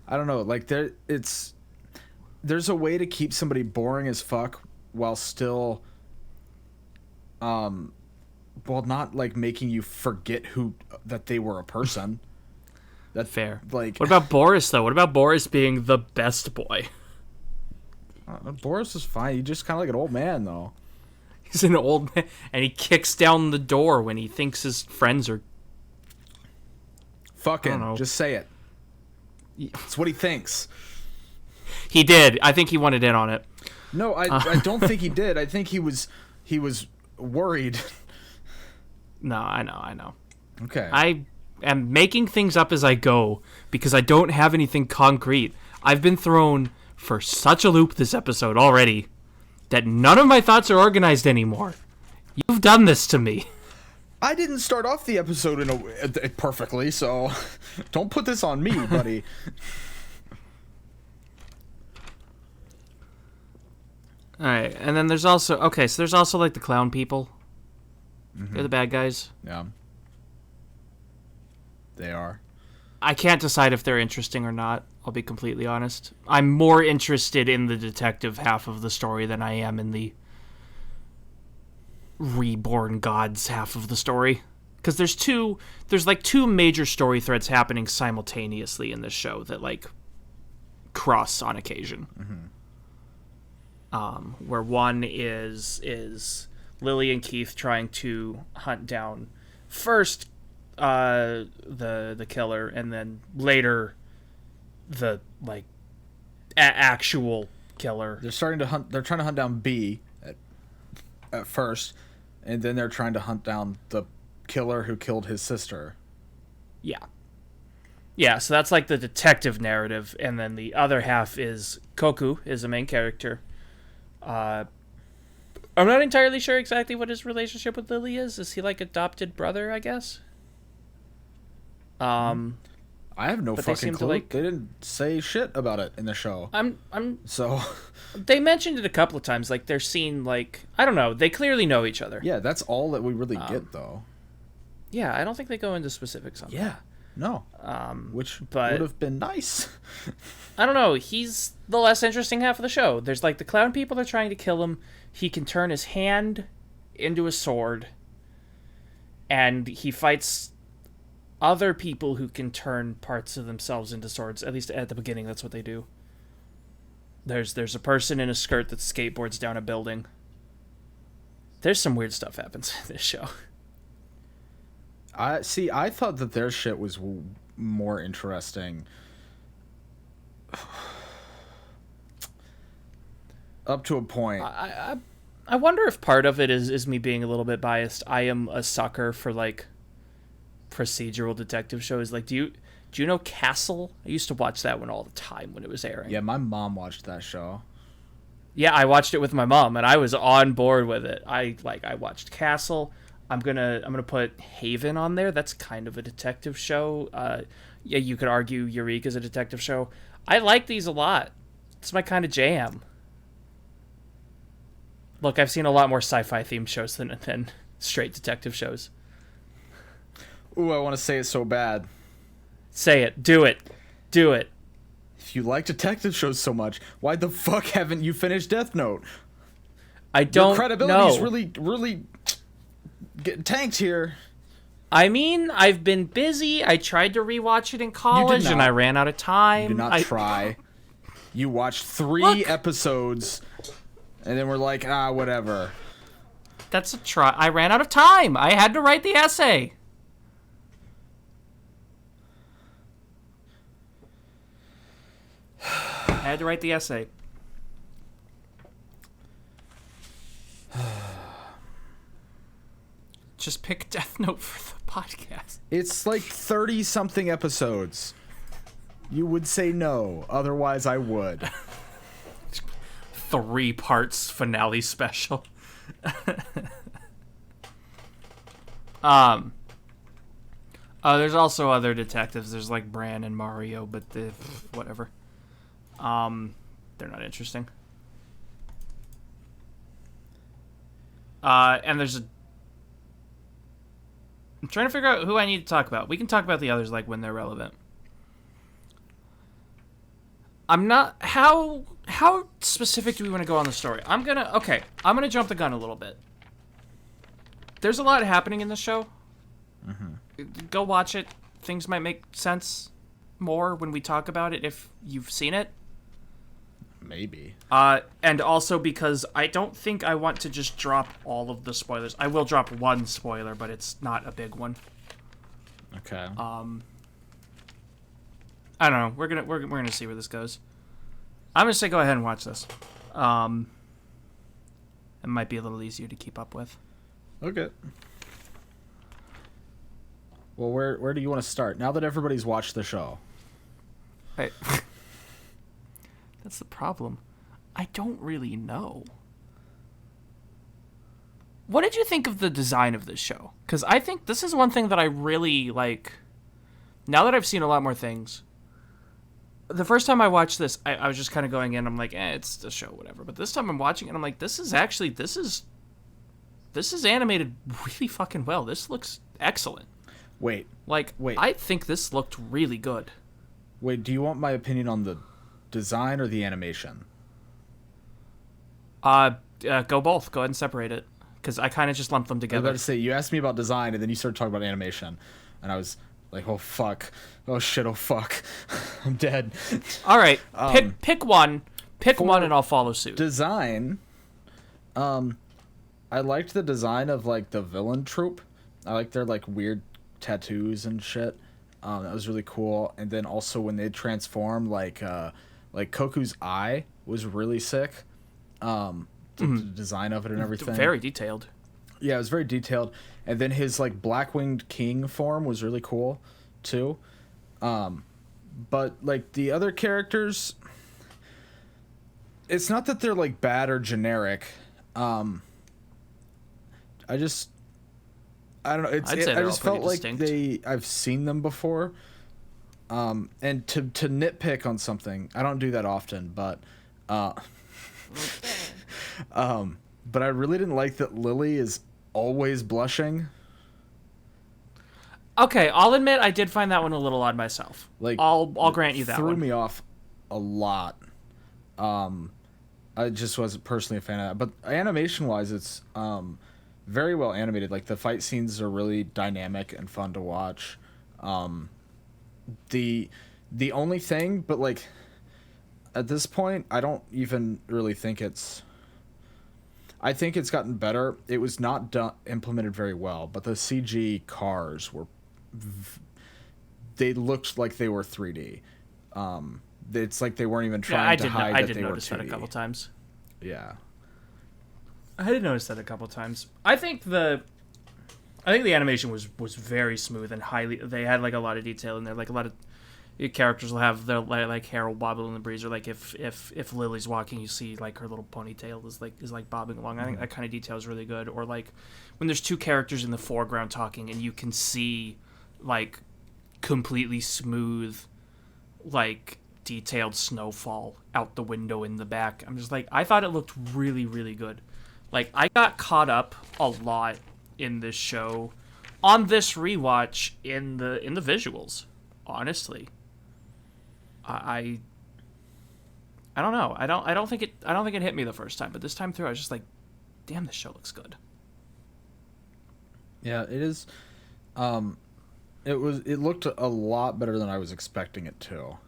I don't know. Like there's a way to keep somebody boring as fuck while still, while not like making you forget that they were a person. That's fair. Like, what about Boris though? What about Boris being the best boy? Boris is fine. He's just kind of like an old man, though. He's an old man, and he kicks down the door when he thinks his friends are... Fucking, just say it. It's what he thinks. He did. I think he wanted in on it. No, I don't think he did. I think he was worried. No, I know. Okay. I am making things up as I go because I don't have anything concrete. I've been thrown for such a loop this episode already that none of my thoughts are organized anymore. You've done this to me. I didn't start off the episode perfectly, so don't put this on me, buddy. All right, and then there's also like the clown people. Mm-hmm. They're the bad guys. Yeah. They are. I can't decide if they're interesting or not. I'll be completely honest. I'm more interested in the detective half of the story than I am in the reborn gods half of the story. Because there's like two major story threads happening simultaneously in this show that like cross on occasion. Mm-hmm. Where one is Lily and Keith trying to hunt down first the killer, and then later the like actual killer. They're trying to hunt down B at first, and then they're trying to hunt down the killer who killed his sister. Yeah, so that's like the detective narrative, and then the other half is Koku is the main character, I'm not entirely sure exactly what his relationship with Lily is. Is he like adopted brother, I guess? I have no But they fucking seem to, clue. like- They didn't say shit about it in the show. I'm So, They mentioned it a couple of times, like they're seen like I don't know. They clearly know each other. yeah, that's all that we really get, though. Yeah, I don't think they go into specifics on that. No. Which but- would have been nice. I don't know. He's the less interesting half of the show. There's like the clown people are trying to kill him. He can turn his hand into a sword, and he fights other people who can turn parts of themselves into swords. At least at the beginning, that's what they do. There's a person in a skirt that skateboards down a building. There's some weird stuff happens in this show. I thought that their shit was more interesting. Up to a point. I wonder if part of it is me being a little bit biased. I am a sucker for like procedural detective shows. Like, do you know Castle? I used to watch that one all the time when it was airing. Yeah, my mom watched that show. Yeah, I watched it with my mom, and I was on board with it. I watched Castle. I'm gonna put Haven on there. That's kind of a detective show. Yeah, you could argue Eureka's a detective show. I like these a lot. It's my kind of jam. Look, I've seen a lot more sci-fi themed shows than straight detective shows. Ooh, I want to say it so bad. Say it. Do it. Do it. If you like detective shows so much, why the fuck haven't you finished Death Note? I don't know. Your credibility's really getting tanked here. I mean, I've been busy. I tried to rewatch it in college, and I ran out of time. You did not try. You watched 3 episodes, and then we're like, whatever. That's a try. I ran out of time. I had to write the essay. I had to write the essay. Just pick Death Note for the podcast. It's like 30-something episodes. You would say no, otherwise I would. 3 parts finale special. There's also other detectives. There's like Bran and Mario, but whatever. They're not interesting. And there's I'm trying to figure out who I need to talk about. We can talk about the others like when they're relevant. I'm not how specific do we want to go on the story? I'm gonna jump the gun a little bit. There's a lot happening in the show. Go watch it. Things might make sense more when we talk about it if you've seen it. Maybe. And also because I don't think I want to just drop all of the spoilers. I will drop one spoiler, but it's not a big one. Okay. I don't know. We're gonna see where this goes. I'm gonna say go ahead and watch this. It might be a little easier to keep up with. Okay. Well, where do you want to start? Now that everybody's watched the show. Right. That's the problem. I don't really know. What did you think of the design of this show? Because I think this is one thing that I really like. Now that I've seen a lot more things, the first time I watched this, I was just kind of going in. I'm like, it's a show, whatever. But this time I'm watching it, I'm like, this is animated really fucking well. This looks excellent. Wait. I think this looked really good. Wait, do you want my opinion on the design or the animation? Go both. Go ahead and separate it. Because I kind of just lumped them I was together. about to say, you asked me about design, and then you started talking about animation. And I was like, oh, fuck. Oh, shit, oh, fuck. I'm dead. All right. Pick one. Pick one, and I'll follow suit. Design. I liked the design of, like, the villain troupe. I like their, like, weird tattoos and shit. That was really cool. And then also when they transformed, like Koku's eye was really sick. The design of it and everything. Very detailed. Yeah, it was very detailed. And then his like black-winged king form was really cool too. But like the other characters, it's not that they're like bad or generic. I don't know. I'd say I they're all just felt pretty like distinct. I've seen them before. And to nitpick on something, I don't do that often, but, uh, but I really didn't like that Lily is always blushing. Okay, I'll admit I did find that one a little odd myself. Like, I'll grant you that threw one. me off a lot. I just wasn't personally a fan of that. But animation wise, it's very well animated. Like the fight scenes are really dynamic and fun to watch. The only thing, but like at this point, I don't even really think it's. I think it's gotten better. It was not implemented very well, but the CG cars were. They looked like they were 3D. It's like they weren't even trying to hide that they were 2D. I did notice that a couple times. Yeah. I did notice that a couple times. I think the animation was very smooth and highly. They had like a lot of detail in there. Like a lot of characters will have their like hair will wobble in the breeze, or like if Lily's walking, you see like her little ponytail is like bobbing along. I think that kind of detail is really good. Or like when there's two characters in the foreground talking and you can see like completely smooth, like detailed snowfall out the window in the back. I'm just like, I thought it looked really, really good. Like I got caught up a lot in this show on this rewatch in the visuals. Honestly, I don't know. I don't think it hit me the first time, but this time through, I was just like, damn, this show looks good. Yeah, it is. It looked a lot better than I was expecting it to.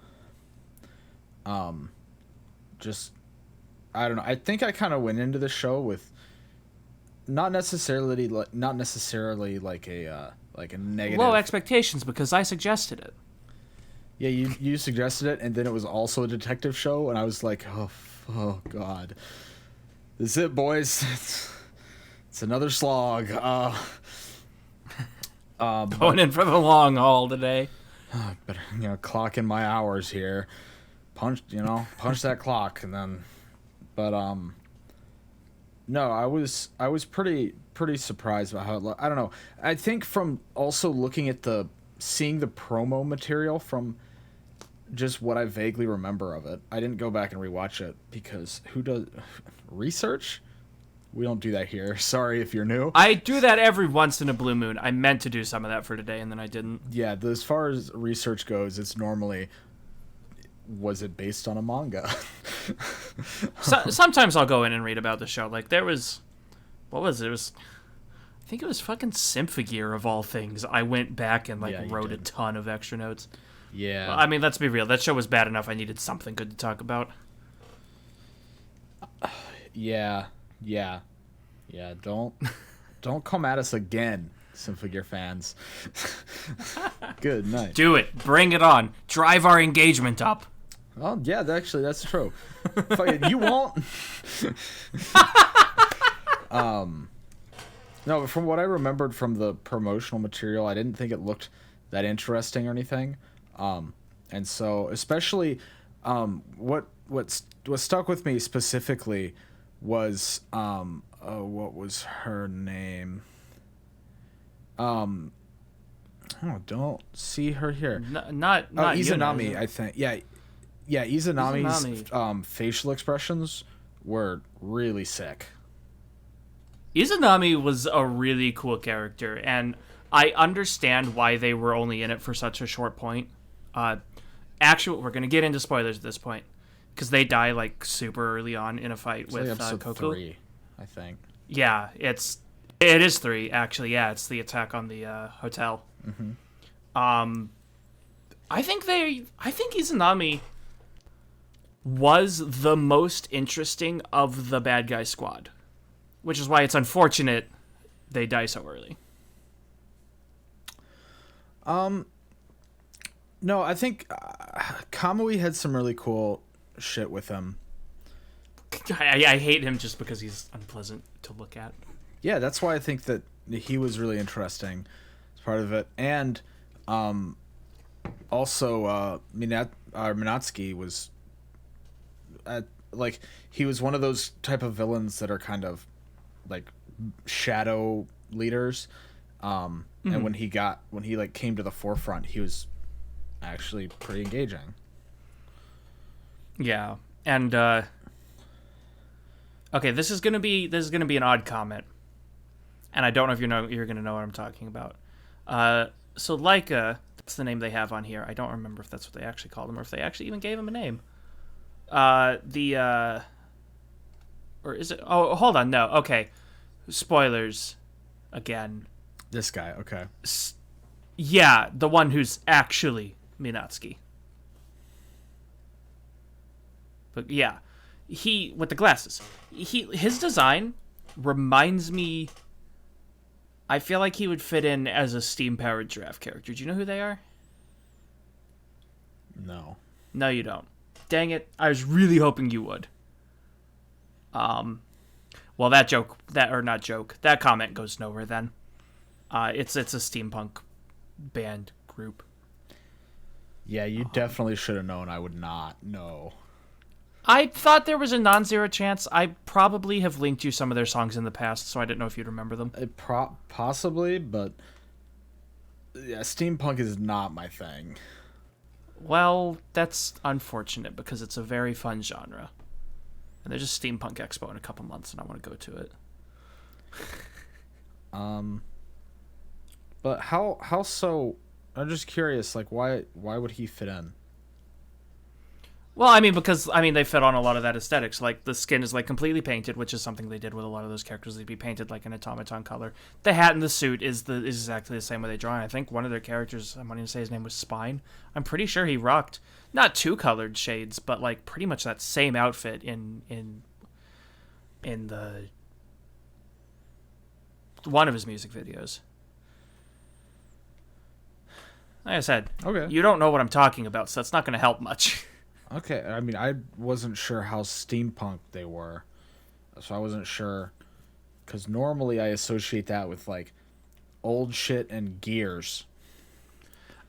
Just I don't know. I think I kind of went into the show with not necessarily like a negative Low expectations because I suggested it. Yeah, you suggested it, and then it was also a detective show, and I was like, oh God, this is it, boys. It's another slog. Going in for the long haul today. Better clock in my hours here. Punch that clock, and then, but no, I was pretty surprised about how it looked. I don't know. I think from also looking at seeing the promo material from just what I vaguely remember of it. I didn't go back and rewatch it because who does research? We don't do that here. Sorry if you're new. I do that every once in a blue moon. I meant to do some of that for today, and then I didn't. Yeah, as far as research goes, it's normally, was it based on a manga? Sometimes I'll go in and read about the show. Like there was, what was it? It was, I think it was fucking Symphogear of all things. I went back and wrote a ton of extra notes. Yeah. Well, I mean, let's be real. That show was bad enough. I needed something good to talk about. Yeah. Don't come at us again, Symphogear fans. Good night. Do it. Bring it on. Drive our engagement up. Oh yeah, actually that's true. You won't. No, but from what I remembered from the promotional material, I didn't think it looked that interesting or anything. And so especially what stuck with me specifically was what was her name? Oh, don't see her here. Not Izanami, Yuna, I think. Yeah, Izanami's facial expressions were really sick. Izanami was a really cool character, and I understand why they were only in it for such a short point. We're going to get into spoilers at this point, because they die, like, super early on in a fight with episode Coco. 3, I think. Yeah, it is 3, actually. Yeah, it's the attack on the hotel. Mm-hmm. I think Izanami was the most interesting of the bad guy squad, which is why it's unfortunate they die so early. No, I think Kamui had some really cool shit with him. I hate him just because he's unpleasant to look at. Yeah, that's why I think that he was really interesting as part of it. And also Minatsuki was he was one of those type of villains that are kind of like shadow leaders. And when he like came to the forefront, he was actually pretty engaging. Yeah. And okay, this is gonna be an odd comment, and I don't know if you're gonna know what I'm talking about. So Leica, that's the name they have on here. I don't remember if that's what they actually called him or if they actually even gave him a name. Or is it? Oh, hold on, no. Okay, spoilers again. This guy, okay. Yeah, the one who's actually Minatsky. But yeah, he with the glasses. His design reminds me. I feel like he would fit in as a steam-powered giraffe character. Do you know who they are? No. No, you don't. Dang it! I was really hoping you would. Well, that comment goes nowhere then. It's a steampunk band group. Yeah, you definitely should have known. I would not know. I thought there was a non-zero chance. I probably have linked you some of their songs in the past, so I didn't know if you'd remember them. Possibly, but yeah, steampunk is not my thing. Well, that's unfortunate because it's a very fun genre. And there's a Steampunk Expo in a couple months, and I want to go to it. But how so? I'm just curious. Like, why would he fit in? Well, I mean, because they fit on a lot of that aesthetics. Like the skin is like completely painted, which is something they did with a lot of those characters. They'd be painted like an automaton color. The hat and the suit is exactly the same way they draw. And I think one of their characters, I'm going to say his name was Spine. I'm pretty sure he rocked not two colored shades, but like pretty much that same outfit in the one of his music videos. Like I said, okay, you don't know what I'm talking about, so that's not going to help much. Okay, I mean, I wasn't sure how steampunk they were, so I wasn't sure, because normally I associate that with, like, old shit and gears.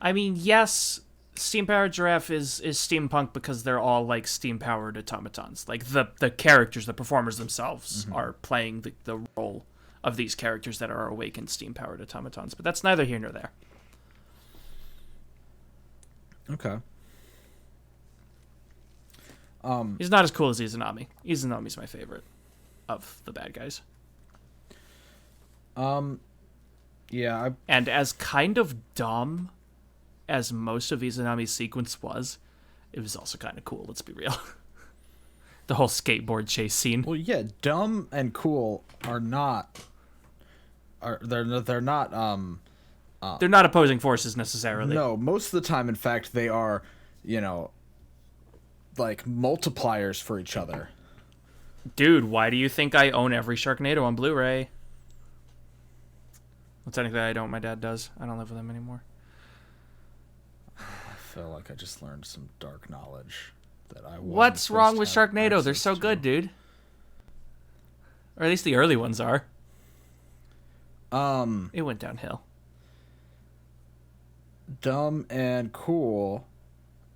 I mean, yes, steam-powered giraffe is steampunk because they're all, like, steam-powered automatons. Like, the characters, the performers themselves are playing the role of these characters that are awakened steam-powered automatons, but that's neither here nor there. Okay. He's not as cool as Izanami. Izanami's my favorite of the bad guys. Yeah. And as kind of dumb as most of Izanami's sequence was, it was also kind of cool, let's be real. The whole skateboard chase scene. Well, yeah, dumb and cool are not... They're not... They're not opposing forces necessarily. No, most of the time, in fact, they are, like multipliers for each other. Dude, why do you think I own every Sharknado on Blu-ray? Well, technically I don't. My dad does. I don't live with him anymore. I feel like I just learned some dark knowledge that I. What's wrong with Sharknado? They're so good, dude. Or at least the early ones are. It went downhill. Dumb and cool.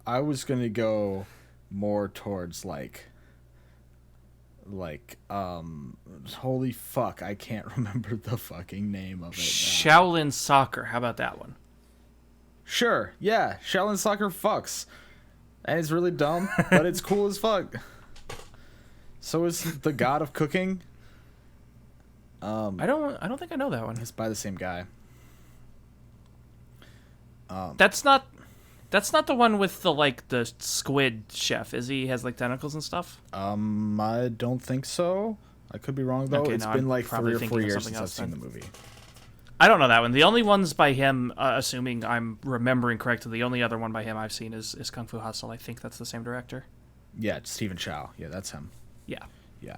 I was gonna go more towards like holy fuck, I can't remember the fucking name of it now. Shaolin Soccer, how about that one? Sure, yeah, Shaolin Soccer fucks. And it's really dumb, but it's cool as fuck. So is The God of Cooking. I don't think I know that one. It's by the same guy. That's not the one with the squid chef, is he? Has like tentacles and stuff? I don't think so. I could be wrong though. Okay, It's no, been I'm like probably 3 or 4 thinking of years something since I've else seen then. the movie. I don't know that one. The only ones by him, assuming I'm remembering correctly, the only other one by him I've seen is Kung Fu Hustle. I think that's the same director. Yeah, it's Stephen Chow. Yeah, that's him. Yeah. Yeah.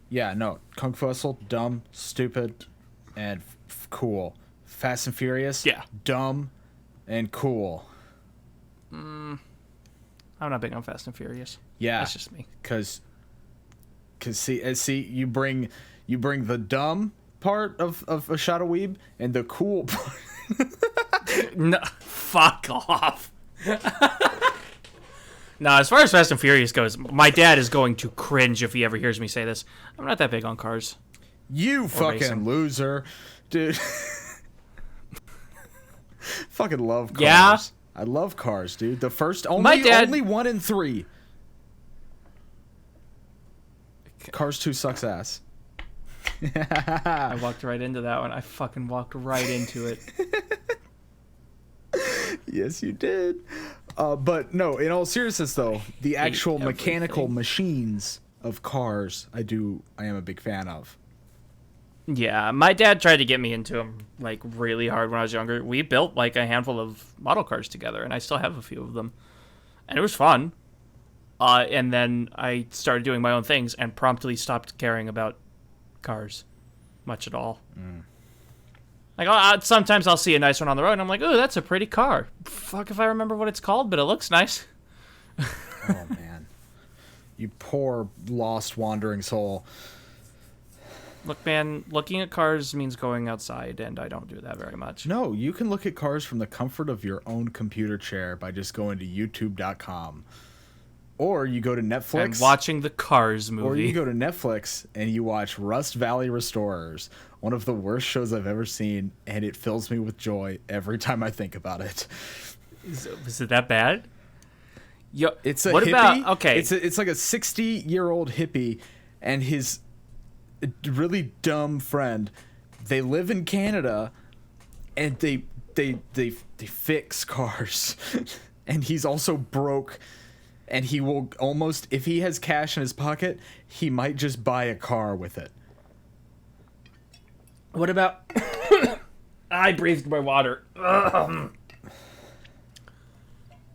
Yeah, no. Kung Fu Hustle, dumb, stupid, and cool. Fast and Furious, Yeah. dumb and cool. I'm not big on Fast and Furious. Yeah. That's just me. Cause see, you bring the dumb part of A Shot of Weeb and the cool part. No, fuck off. Now, as far as Fast and Furious goes, my dad is going to cringe if he ever hears me say this. I'm not that big on cars. You fucking racing. loser, dude. Fucking love cars. Yeah? I love cars, dude. The first My dad- only 1 in 3. Cars 2 sucks ass. I walked right into that one. I fucking walked right into it. Yes, you did. But no, in all seriousness though, the actual mechanical everything. machines of cars, I am a big fan of. Yeah, my dad tried to get me into them like really hard when I was younger. We built like a handful of model cars together, and I still have a few of them, and it was fun. And then I started doing my own things and promptly stopped caring about cars much at all. Like, sometimes I'll see a nice one on the road, and I'm like, "Ooh, that's a pretty car." Fuck if I remember what it's called, but it looks nice. Oh man, you poor lost wandering soul. Look, man, looking at cars means going outside, and I don't do that very much. No, you can look at cars from the comfort of your own computer chair by just going to youtube.com. Or you go to Netflix. And watching the Cars movie. Or you go to Netflix and you watch Rust Valley Restorers, one of the worst shows I've ever seen, and it fills me with joy every time I think about it. Is it that bad? Yo, It's a what hippie. about, okay. It's like a 60-year-old hippie and his really dumb friend. They live in Canada and they fix cars. And he's also broke, and he will almost, if he has cash in his pocket, he might just buy a car with it. What about... I breathed my water.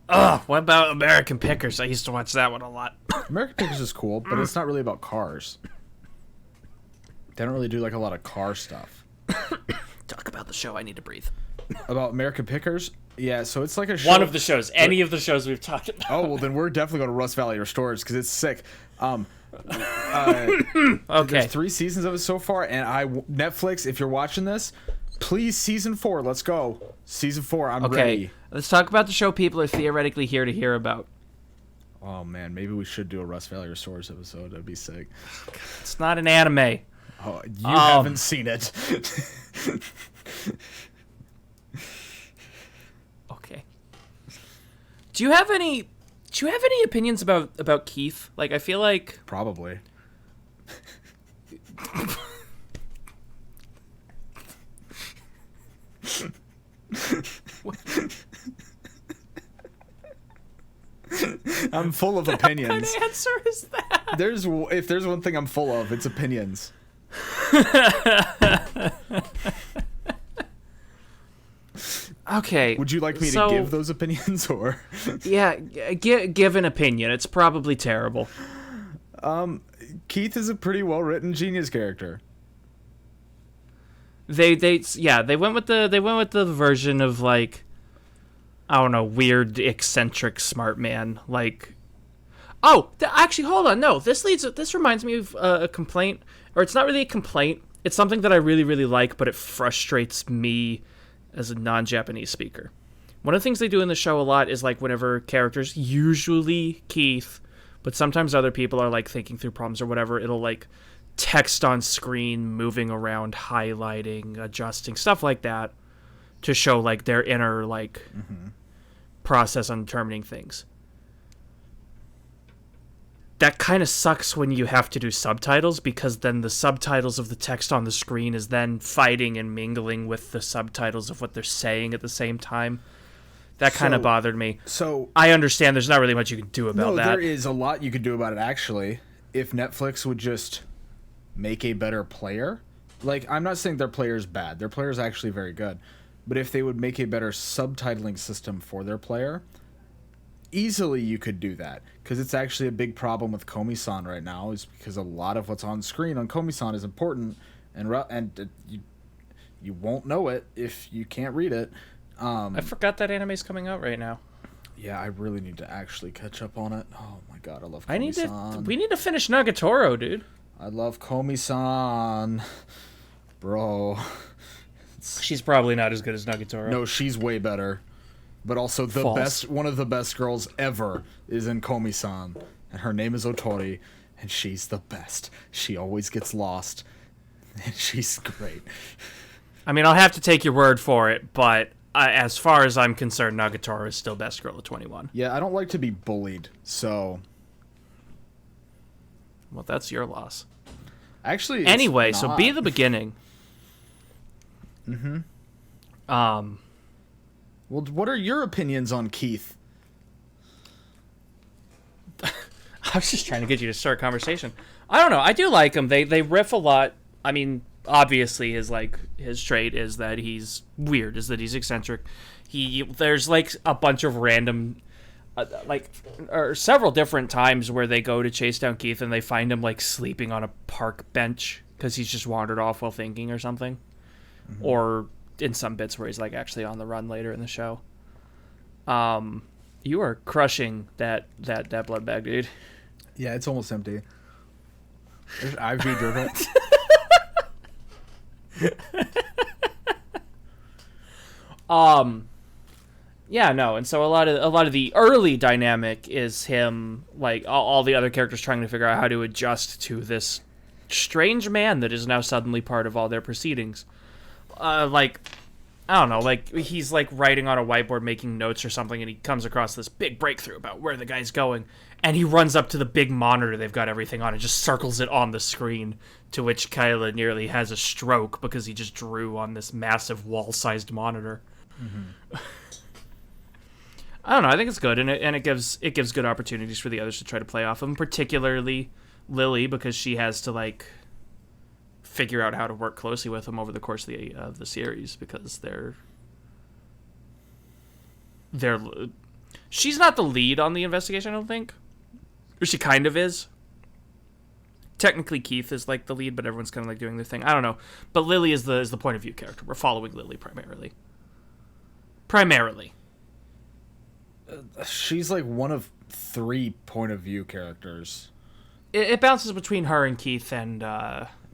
What about American Pickers? I used to watch that one a lot. American Pickers is cool, but it's not really about cars. They don't really do like a lot of car stuff. Talk about the show. I need to breathe. About American Pickers? Yeah, so it's like a show. One of the shows. Any of the shows we've talked about. Oh, well, then we're definitely going to Rust Valley Restorers because it's sick. Okay. There's 3 seasons of it so far, and Netflix, if you're watching this, please, season 4, let's go. Season 4, I'm ready. Let's talk about the show people are theoretically here to hear about. Oh, man, maybe we should do a Rust Valley Restorers episode. That'd be sick. It's not an anime. Oh, you haven't seen it. Okay. Do you have any opinions about Keith? Like, I feel like Probably. I'm full of opinions. What kind of answer is that? If there's one thing I'm full of, it's opinions. Okay. Would you like me to give those opinions, or? Yeah, give an opinion. It's probably terrible. Keith is a pretty well-written genius character. They went with the version of, like, I don't know, weird, eccentric smart man. Like, actually, hold on. No, this reminds me of a complaint, or it's not really a complaint. It's something that I really, really like, but it frustrates me as a non-Japanese speaker. One of the things they do in the show a lot is, like, whenever characters, usually Keith, but sometimes other people are, like, thinking through problems or whatever, it'll, like, text on screen, moving around, highlighting, adjusting, stuff like that, to show, like, their inner, like, process on determining things. That kind of sucks when you have to do subtitles, because then the subtitles of the text on the screen is then fighting and mingling with the subtitles of what they're saying at the same time. That kind of bothered me. So I understand there's not really much you can do about that. No, there is a lot you could do about it, actually. If Netflix would just make a better player. Like, I'm not saying their player's bad. Their player's actually very good. But if they would make a better subtitling system for their player, easily you could do that. Because it's actually a big problem with Komi-san right now, is because a lot of what's on screen on Komi-san is important, and you won't know it if you can't read it. I forgot that anime's coming out right now. Yeah, I really need to actually catch up on it. Oh my god, I love Komi-san. We need to finish Nagatoro, dude. I love Komi-san. Bro. She's probably not as good as Nagatoro. No, she's way better. But also one of the best girls ever is in Komi-san. And her name is Otori, and she's the best. She always gets lost. And she's great. I mean, I'll have to take your word for it, but as far as I'm concerned, Nagatoro is still best girl of 21. Yeah, I don't like to be bullied, so... Well, that's your loss. Actually, anyway, so be the beginning. Mm-hmm. Well, what are your opinions on Keith? I was just trying to get you to start a conversation. I don't know. I do like him. They riff a lot. I mean, obviously, his trait is that he's weird, is that he's eccentric. There's like a bunch of random, or several different times where they go to chase down Keith and they find him like sleeping on a park bench because he's just wandered off while thinking or something, or in some bits where he's like actually on the run later in the show. You are crushing that blood bag, dude. Yeah, it's almost empty. There's IV driven. Yeah, no, and so a lot of the early dynamic is him, like all the other characters trying to figure out how to adjust to this strange man that is now suddenly part of all their proceedings. Like, I don't know, like he's like writing on a whiteboard making notes or something, and he comes across this big breakthrough about where the guy's going, and he runs up to the big monitor they've got everything on and just circles it on the screen, to which Kyla nearly has a stroke because he just drew on this massive wall-sized monitor. Mm-hmm. I don't know. I think it's good, and it gives good opportunities for the others to try to play off of him, particularly Lily, because she has to like figure out how to work closely with him over the course of the series, because she's not the lead on the investigation, I don't think, or she kind of is. Technically, Keith is like the lead, but everyone's kind of like doing their thing. I don't know, but Lily is the point of view character. We're following Lily primarily. She's like one of 3 point of view characters. It bounces between her and Keith and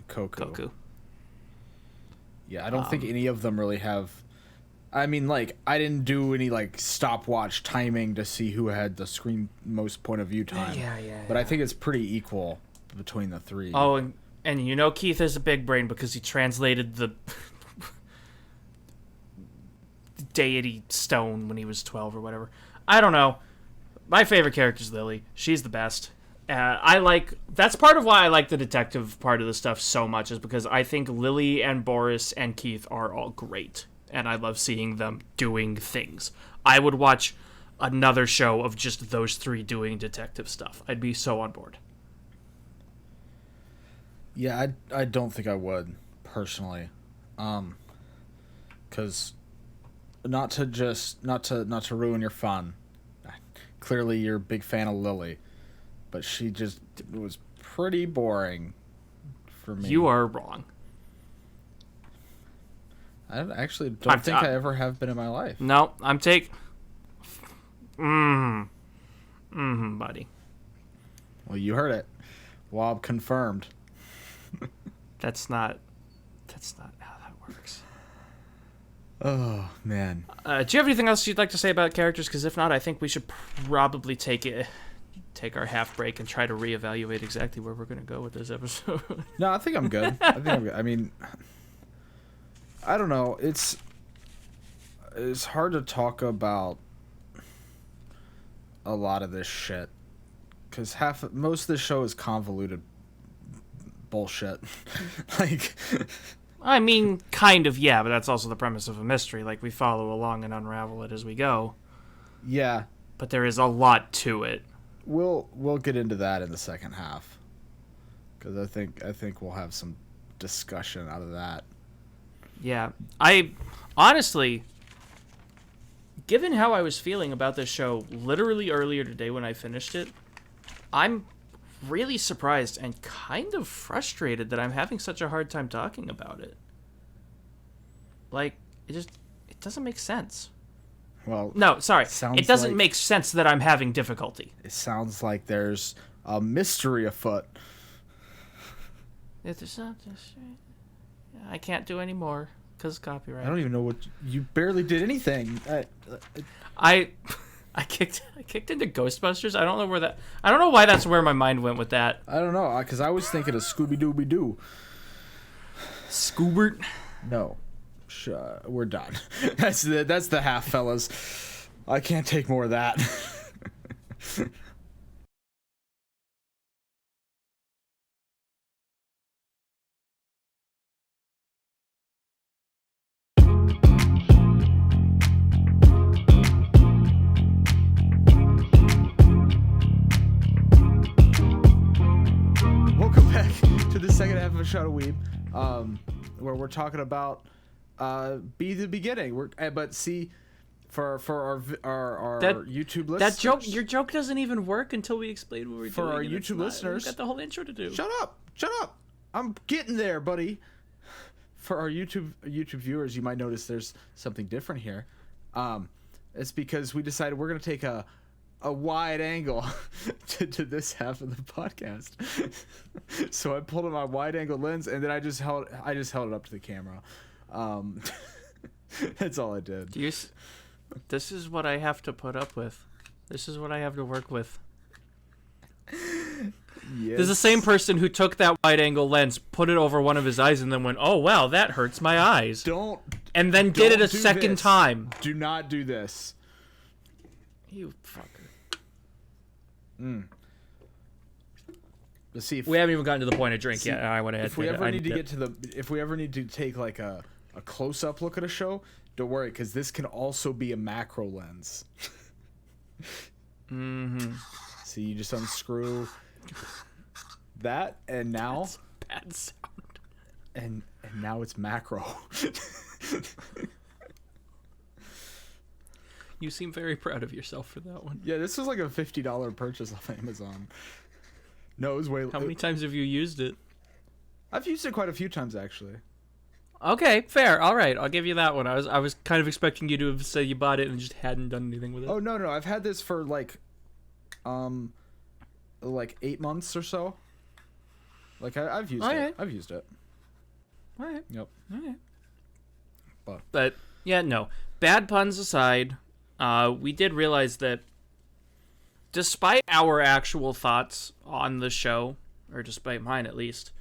Koku. Yeah, I don't think any of them really have... I mean, like, I didn't do any, like, stopwatch timing to see who had the screen most point of view time. Yeah. But I think it's pretty equal between the 3. Oh, and you know Keith is a big brain because he translated the deity stone when he was 12 or whatever. I don't know. My favorite character is Lily. She's the best. That's part of why I like the detective part of the stuff so much, is because I think Lily and Boris and Keith are all great, and I love seeing them doing things. I would watch another show of just those 3 doing detective stuff. I'd be so on board. Yeah, I don't think I would, personally. 'Cause not to ruin your fun. Clearly you're a big fan of Lily, but she just was pretty boring for me. You are wrong. I actually don't think I ever have been in my life. No, I'm buddy. Well, you heard it. Wob confirmed. That's not how that works. Oh, man. Do you have anything else you'd like to say about characters? Because if not, I think we should probably take our half break and try to reevaluate exactly where we're going to go with this episode. No, I think I'm good. I mean, I don't know. It's hard to talk about a lot of this shit because most of the show is convoluted bullshit. Like, I mean, kind of, yeah, but that's also the premise of a mystery. Like, we follow along and unravel it as we go. Yeah. But there is a lot to it. We'll get into that in the second half, because I think we'll have some discussion out of that. Yeah. I honestly, given how I was feeling about this show literally earlier today when I finished it, I'm really surprised and kind of frustrated that I'm having such a hard time talking about it. Like, it doesn't make sense. Well, no, sorry. It doesn't make sense that I'm having difficulty. It sounds like there's a mystery afoot. It's not just... I can't do any more because copyright. I don't even know what... You barely did anything. I kicked into Ghostbusters. I don't know why that's where my mind went with that. I don't know, because I was thinking of Scooby-Dooby-Doo. Scoobert. No. We're done. That's the half, fellas. I can't take more of that. Welcome back to the second half of A Shot of Weeb, where we're talking about Be the Beginning. But see, for our YouTube listeners, Your joke doesn't even work until we explain what we're doing. For our YouTube listeners, we've got the whole intro to do. Shut up! I'm getting there, buddy. For our YouTube viewers, you might notice there's something different here. It's because we decided we're gonna take a wide angle to this half of the podcast. So I pulled out my wide angle lens and then I just held it up to the camera. That's all I did. This is what I have to put up with. This is what I have to work with. Yes. There's the same person who took that wide angle lens, put it over one of his eyes, and then went, "Oh wow, that hurts my eyes." And then did it a second time. Do not do this. You fucker. Let's see if we haven't even gotten to the point of drink yet. I went ahead. If we ever need to take like a close-up look at a show, don't worry, because this can also be a macro lens. Mm-hmm. See, you just unscrew that, and now that's bad sound. And now it's macro. You seem very proud of yourself for that one. Yeah, this was like a $50 purchase off Amazon. No, it was way. How many times have you used it? I've used it quite a few times, actually. Okay, fair. All right, I'll give you that one. I was kind of expecting you to have said you bought it and just hadn't done anything with it. Oh no, I've had this for like 8 months or so. Like I've used it. I've used it. All right. Yep. All right. But yeah, no. Bad puns aside, we did realize that despite our actual thoughts on the show, or despite mine at least,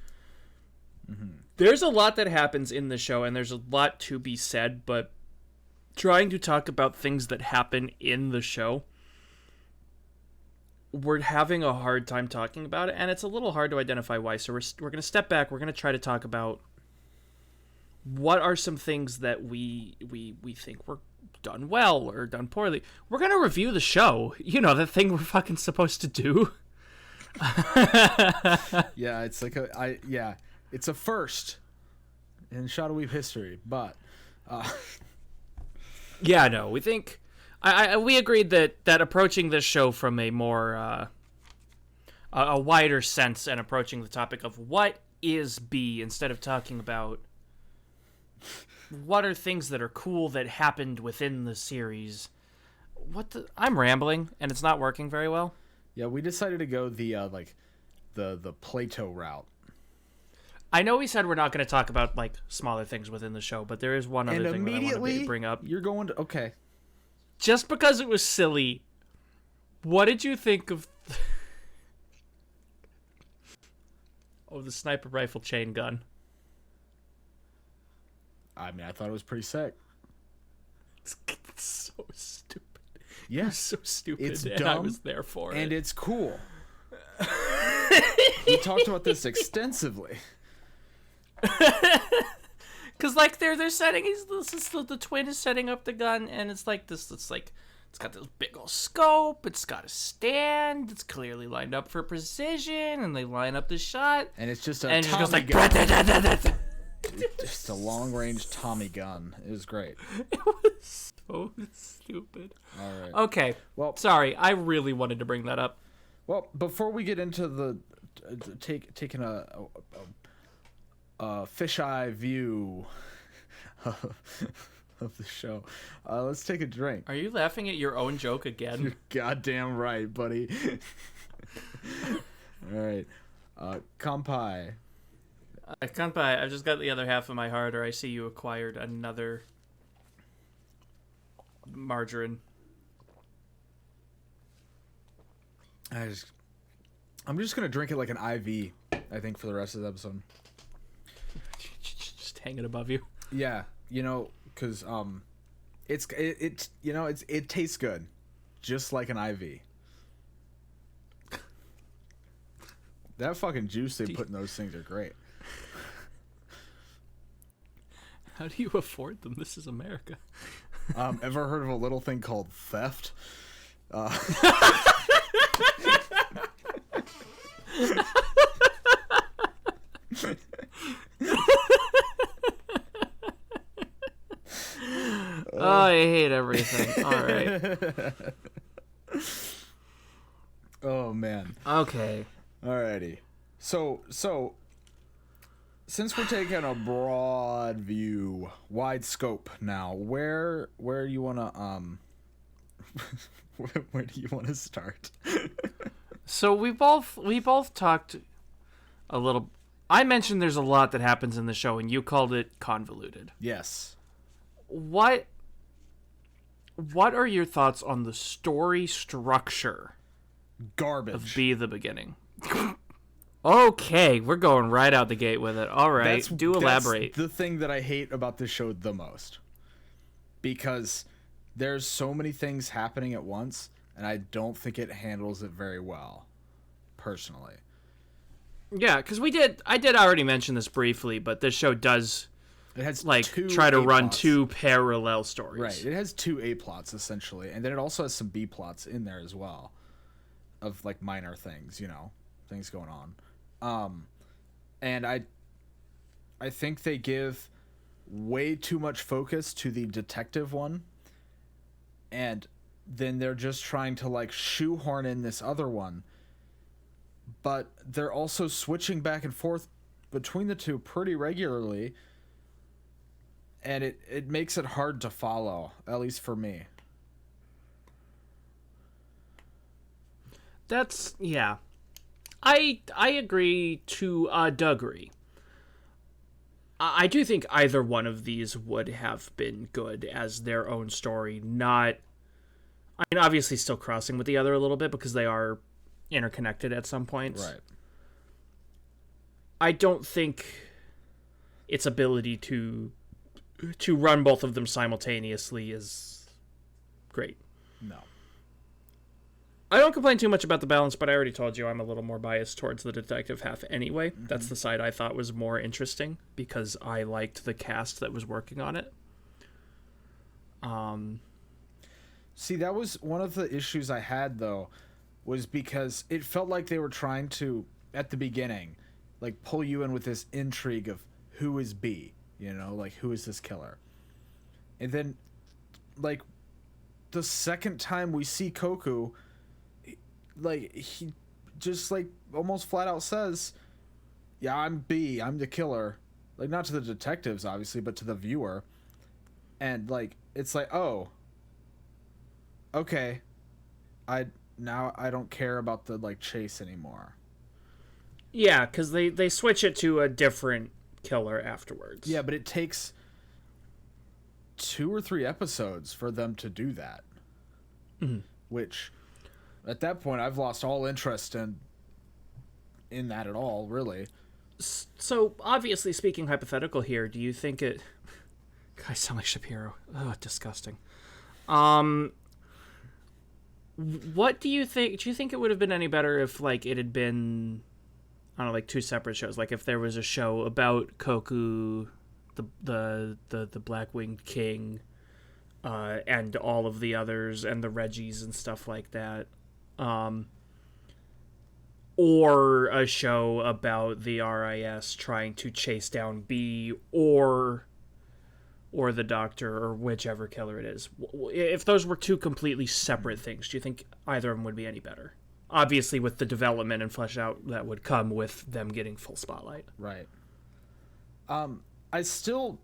there's a lot that happens in the show and there's a lot to be said, but trying to talk about things that happen in the show, we're having a hard time talking about it, and it's a little hard to identify why. So we're going to step back. We're going to try to talk about what are some things that we think were done well or done poorly. We're going to review the show. You know, the thing we're fucking supposed to do. Yeah, it's like it's a first in Shot of Weeb history, but yeah, no, we think we agreed that approaching this show from a more a wider sense and approaching the topic of what is B instead of talking about what are things that are cool that happened within the series. I'm rambling and it's not working very well. Yeah, we decided to go the Plato route. I know we said we're not going to talk about like smaller things within the show, but there is one other thing that I want to bring up. You're going to okay. Just because it was silly, what did you think of the sniper rifle chain gun? I mean, I thought it was pretty sick. It's so stupid. Yeah, it's so stupid. It's and dumb. I was there for it, and it's cool. We talked about this extensively. Because like they're setting the twin is setting up the gun, and it's like this. It's like it's got this big old scope. It's got a stand. It's clearly lined up for precision, and they line up the shot. And it's just and it just goes like just a long range Tommy gun. It was great. It was so stupid. All right. Okay. Well, sorry. I really wanted to bring that up. Well, before we get into the taking a fisheye view of the show, let's take a drink. Are you laughing at your own joke again? You're goddamn right, buddy. All right. Kampai. Kampai, I've just got the other half of my heart, or I see you acquired another margarine. I'm just gonna drink it like an IV, I think, for the rest of the episode. hanging above you. Yeah, because it tastes good, just like an IV. That fucking juice they put in those things are great. How do you afford them? This is America. Ever heard of a little thing called theft? Oh, I hate everything. All right. Oh man. Okay. Alrighty. So since we're taking a broad view, wide scope now, where you wanna where do you wanna start? So we both talked a little. I mentioned there's a lot that happens in the show, and you called it convoluted. Yes. What are your thoughts on the story structure Garbage. of Be the Beginning? Okay, we're going right out the gate with it. All right, elaborate. That's the thing that I hate about this show the most. Because there's so many things happening at once, and I don't think it handles it very well, personally. Yeah, because I did already mention this briefly, but this show does It has try to run A-plots. 2 parallel stories. Right. It has 2 A plots essentially, and then it also has some B plots in there as well, of like minor things, things going on. And I think they give way too much focus to the detective one, and then they're just trying to like shoehorn in this other one, but they're also switching back and forth between the two pretty regularly. And it makes it hard to follow, at least for me. Yeah. I agree to a degree. I do think either one of these would have been good as their own story, obviously still crossing with the other a little bit because they are interconnected at some points. Right. I don't think its ability to run both of them simultaneously is great. No. I don't complain too much about the balance, but I already told you I'm a little more biased towards the detective half anyway. Mm-hmm. That's the side I thought was more interesting because I liked the cast that was working on it. See, that was one of the issues I had, though, was because it felt like they were trying to, at the beginning, like pull you in with this intrigue of who is B, like who is this killer? And then, like, the second time we see Koku, like, he just, like, almost flat out says, yeah, I'm B, I'm the killer. Like, not to the detectives, obviously, but to the viewer. And, like, it's like, oh, okay, I don't care about the, like, chase anymore. Yeah, because they switch it to a different killer afterwards. Yeah, but it takes 2 or 3 episodes for them to do that. Mm-hmm. Which, at that point, I've lost all interest in that at all, really. So, obviously, speaking hypothetical here, do you think it... I sound like Shapiro. Ugh, disgusting. What do you think? Do you think it would have been any better if, like, it had been... I don't know, like 2 separate shows. Like if there was a show about Koku, the Black-Winged King, and all of the others, and the Reggies and stuff like that, or a show about the RIS trying to chase down B, or the Doctor, or whichever killer it is. If those were 2 completely separate things, do you think either of them would be any better? Obviously, with the development and flesh out that would come with them getting full spotlight. Right. I still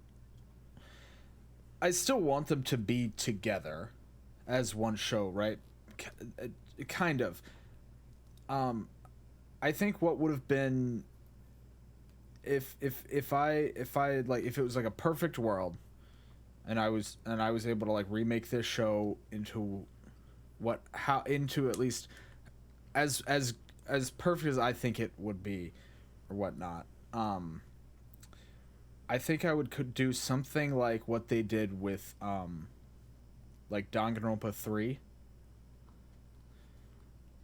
want them to be together as one show, right? Kind of. I think what would have been if it was like a perfect world, and I was able to like remake this show into at least as perfect as I think it would be, or whatnot. I I think I would could do something like what they did with like Danganronpa 3.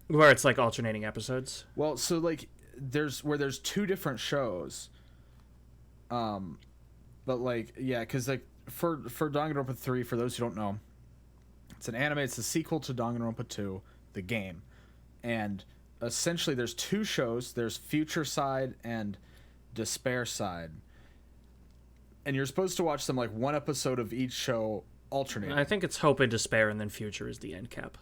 Where it's like alternating episodes. Well, so like there's two different shows. But like yeah, cuz like for Danganronpa 3, for those who don't know, it's an anime, it's a sequel to Danganronpa 2, the game. And essentially there's two shows, there's Future Side and Despair Side. And you're supposed to watch them like one episode of each show alternating. I think it's Hope and Despair, and then Future is the end cap.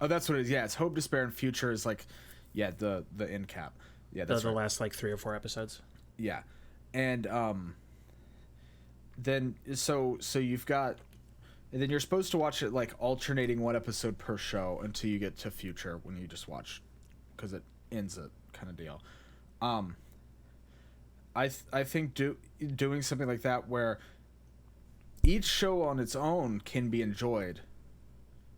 Oh, that's what it is. Yeah, it's Hope, Despair, and Future is like, yeah, the end cap. Yeah, that's the last like 3 or 4 episodes. Yeah, and then so you've got, and then you're supposed to watch it like alternating one episode per show until you get to Future, when you just watch, because it ends it kind of deal. I think doing something like that where each show on its own can be enjoyed,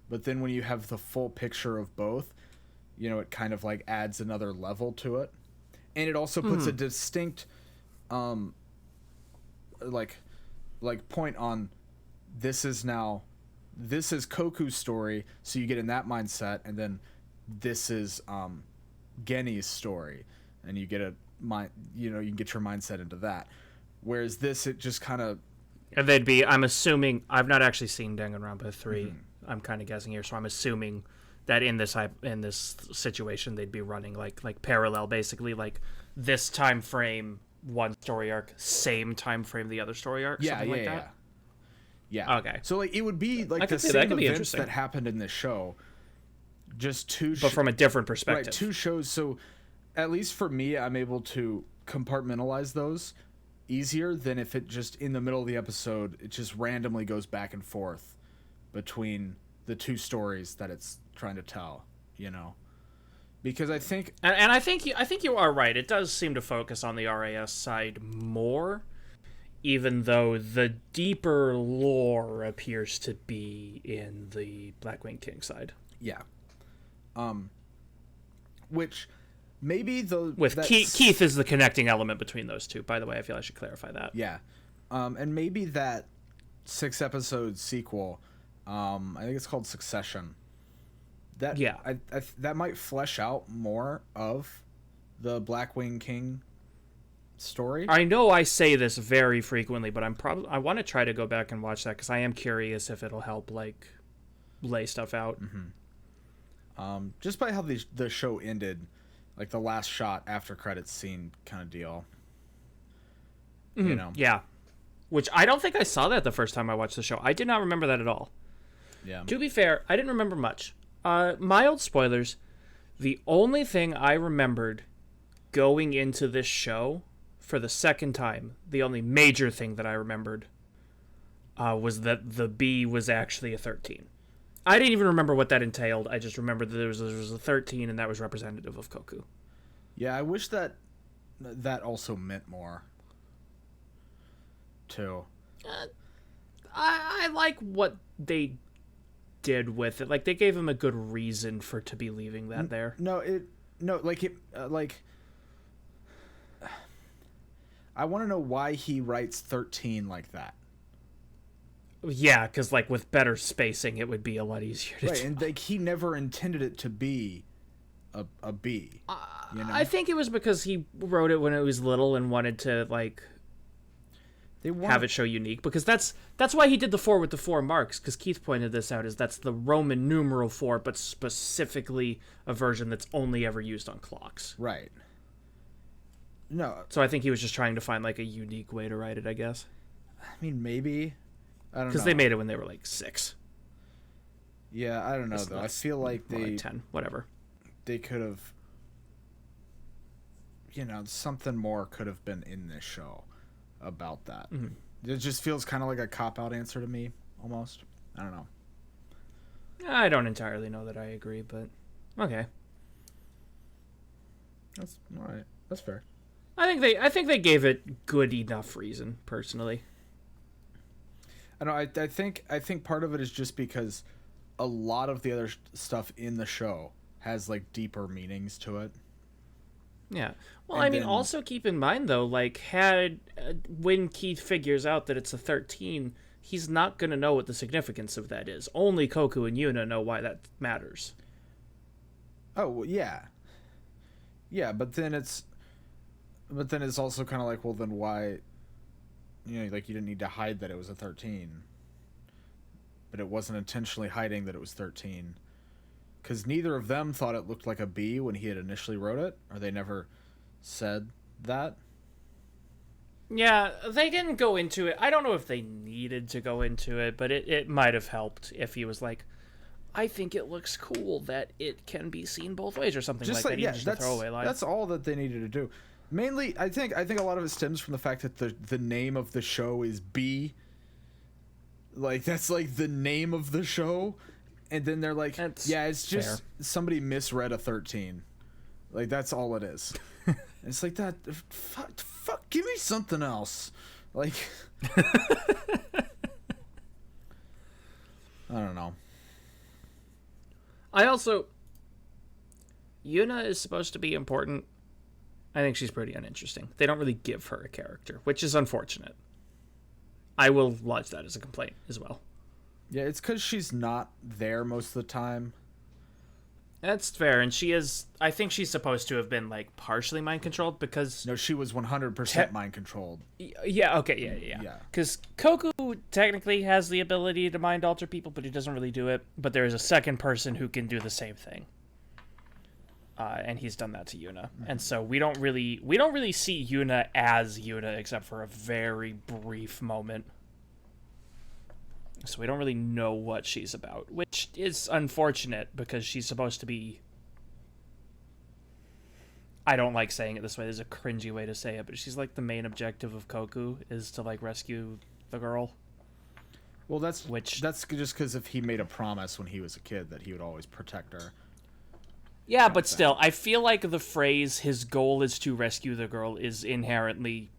but then when you have the full picture of both, you know, it kind of like adds another level to it, and it also puts a distinct like point on this is Koku's story, so you get in that mindset, and then this is Geni's story, and you get you can get your mindset into that. Whereas this, it just kind of, and they'd be, I'm assuming, I've not actually seen Danganronpa 3. I'm kind of guessing here, so I'm assuming that in this situation they'd be running like parallel, basically, like this time frame one story arc, same time frame the other story arc, something like that. Yeah. Okay. So like it would be like the same events that happened in this show, just two, but from a different perspective. Right, two shows. So at least for me, I'm able to compartmentalize those easier than if it just in the middle of the episode it just randomly goes back and forth between the two stories that it's trying to tell, you know. Because I think I think you are right. It does seem to focus on the RAS side more, even though the deeper lore appears to be in the Blackwing King side. Yeah. Which maybe Keith is the connecting element between those two. By the way, I feel I should clarify that. Yeah. And maybe that 6-episode sequel, I think it's called Succession. That that might flesh out more of the Blackwing King story. I know I say this very frequently, but I want to try to go back and watch that because I am curious if it'll help like lay stuff out. Just by how the show ended, like the last shot after credits scene kind of deal. You know. Yeah. Which I don't think I saw that the first time I watched the show. I did not remember that at all. Yeah. To be fair, I didn't remember much. Mild spoilers. The only thing I remembered going into this show for the second time, the only major thing that I remembered, was that the B was actually a 13. I didn't even remember what that entailed. I just remembered that there was a 13, and that was representative of Koku. Yeah, I wish that also meant more, too. I like what they did with it. Like, they gave him a good reason to be leaving that there. I want to know why he writes 13 like that. Yeah, because like with better spacing, it would be a lot easier to do. And like he never intended it to be a B. You know? I think it was because he wrote it when it was little and wanted to like have it show unique. Because that's why he did the 4 with the 4 marks. Because Keith pointed this out, is that's the Roman numeral 4, but specifically a version that's only ever used on clocks. Right. No. So I think he was just trying to find like a unique way to write it, I guess. I mean, maybe. I don't know. Because they made it when they were like 6. Yeah, I don't know though. I feel like like 10, whatever. They could have, something more could have been in this show about that. It just feels kind of like a cop-out answer to me, almost. I don't know. I don't entirely know that I agree, but okay. That's all right. That's fair. I think they gave it good enough reason, personally. I know. I think part of it is just because a lot of the other stuff in the show has like deeper meanings to it. Yeah. Well, And I mean, then- also keep in mind, though, like, when Keith figures out that it's a 13, he's not going to know what the significance of that is. Only Koku and Yuna know why that matters. Oh, well, yeah. Yeah, but then it's also kind of like, well, then why, like, you didn't need to hide that it was a 13. But it wasn't intentionally hiding that it was 13. Because neither of them thought it looked like a B when he had initially wrote it, or they never said that. Yeah, they didn't go into it. I don't know if they needed to go into it, but it might have helped if he was like, I think it looks cool that it can be seen both ways or something like that. Yeah, Just a throwaway line. That's all that they needed to do. Mainly, I think a lot of it stems from the fact that the name of the show is B. Like, that's like the name of the show, and then they're like, it's just fair. Somebody misread a 13. Like, that's all it is. It's like that. Fuck, give me something else. Like, I don't know. Yuna is supposed to be important. I think she's pretty uninteresting. They don't really give her a character, which is unfortunate. I will lodge that as a complaint as well. Yeah, it's because she's not there most of the time. That's fair, and she is... I think she's supposed to have been, like, partially mind-controlled because... No, she was 100% mind-controlled. Yeah, okay, yeah. Because Koku technically has the ability to mind-alter people, but he doesn't really do it. But there is a second person who can do the same thing. And he's done that to Yuna. Mm-hmm. And so we don't really see Yuna as Yuna, except for a very brief moment. So we don't really know what she's about, which is unfortunate because she's supposed to be... I don't like saying it this way. There's a cringy way to say it, but she's like the main objective of Koku is to like rescue the girl. Well, that's just because if he made a promise when he was a kid that he would always protect her. Yeah, but still, I feel like the phrase "his goal is to rescue the girl" is inherently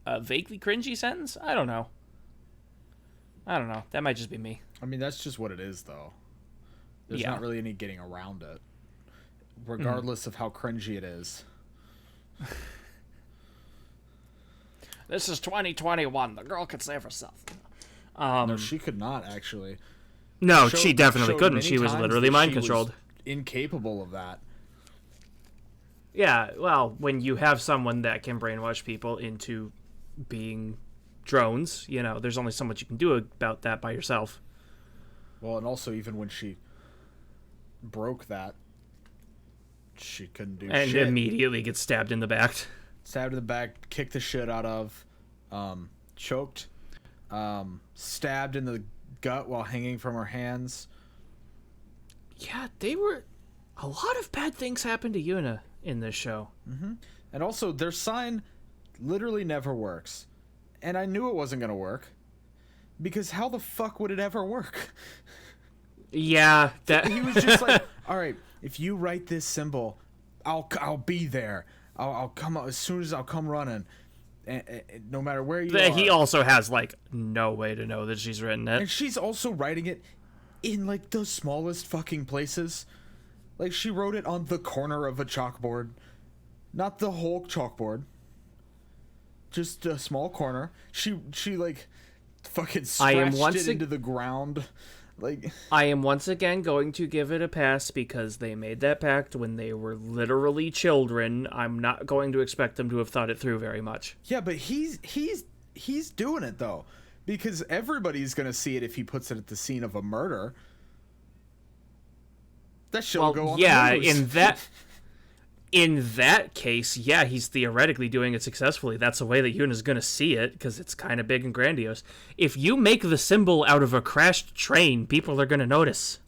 a vaguely cringy sentence. I don't know. That might just be me. I mean, that's just what it is, though. There's not really any getting around it, regardless of how cringy it is. This is 2021. The girl could save herself. No, she could not, actually. No, she definitely couldn't. She was literally mind-controlled. Incapable of that. Yeah, well, when you have someone that can brainwash people into being drones, there's only so much you can do about that by yourself. Well, and also even when she broke that, she couldn't do shit. And immediately gets stabbed in the back. Stabbed in the back, kicked the shit out of, choked, stabbed in the gut while hanging from her hands. Yeah, a lot of bad things happened to Yuna in this show. Mm-hmm. And also, their sign literally never works. And I knew it wasn't going to work. Because how the fuck would it ever work? Yeah. He was just like, all right, if you write this symbol, I'll be there. I'll come as soon as I'll come running. And no matter where you are. He also has, like, no way to know that she's written it. And she's also writing it in, like, the smallest fucking places. Like, she wrote it on the corner of a chalkboard. Not the whole chalkboard. Just a small corner. She like, fucking scratched it into the ground. Like, I am once again going to give it a pass because they made that pact when they were literally children. I'm not going to expect them to have thought it through very much. Yeah, but he's doing it, though. Because everybody's going to see it if he puts it at the scene of a murder. That shit'll go on the news. in that case, yeah, he's theoretically doing it successfully. That's the way that Yuna's going to see it, because it's kind of big and grandiose. If you make the symbol out of a crashed train, people are going to notice.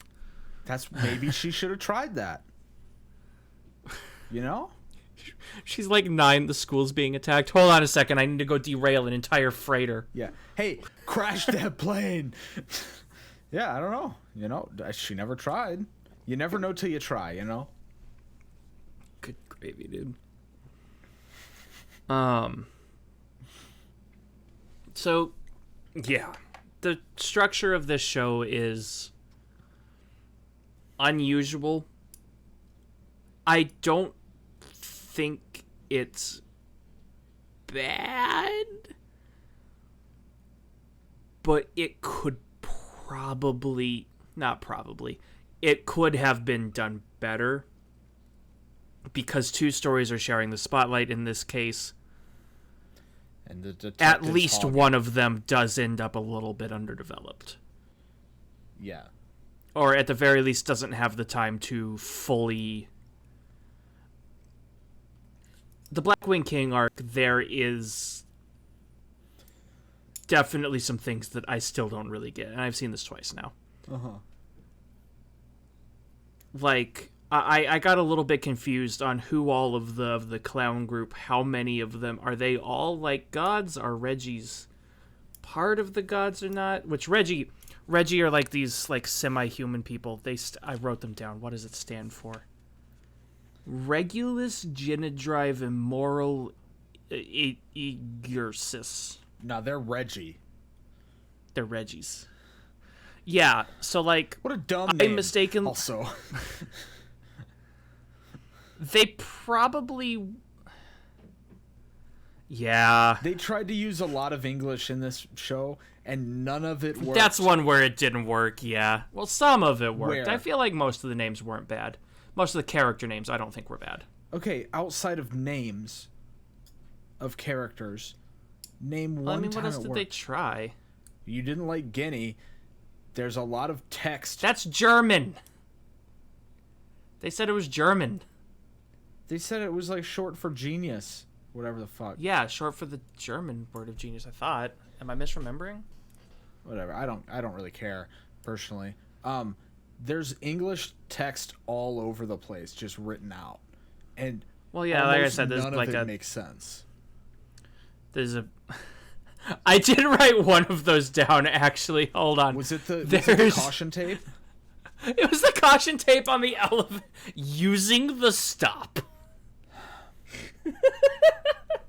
Maybe she should have tried that. You know? She's like 9, the school's being attacked. Hold on a second, I need to go derail an entire freighter. Yeah. Hey, crash that plane! Yeah, I don't know. She never tried. You never know till you try, Good gravy, dude. So, yeah. The structure of this show is unusual. I don't think it's bad, but it could it could have been done better, because two stories are sharing the spotlight in this case. And at least one of them does end up a little bit underdeveloped. Yeah. Or at the very least doesn't have the time to fully... The Blackwing King arc, there is definitely some things that I still don't really get, and I've seen this twice now. Like, I got a little bit confused on who all of the clown group, how many of them, are they all like gods? Are Reggie's part of the gods or not? Which Reggie are like these like semi-human people. I wrote them down. What does it stand for? Regulus Genedrive Immoral Egursis. No, they're Reggie. They're Reggies. Yeah, so like... What a dumb name. Mistaken... Also... They probably... Yeah. They tried to use a lot of English in this show, and none of it worked. That's one where it didn't work, yeah. Well, some of it worked. Where? I feel like most of the names weren't bad. Most of the character names I don't think were bad. Okay, outside of names of characters, name one time. I mean, what else did they try? You didn't like Guinea. There's a lot of text. That's German. They said it was German. They said it was like short for genius, whatever the fuck. Yeah, short for the German word of genius, I thought. Am I misremembering? Whatever. I don't really care personally. There's English text all over the place, just written out, and well, yeah, like I said, there's none like of it makes sense. There's a. I did write one of those down, actually. Hold on. Was it the caution tape? It was the caution tape on the elevator using the stop.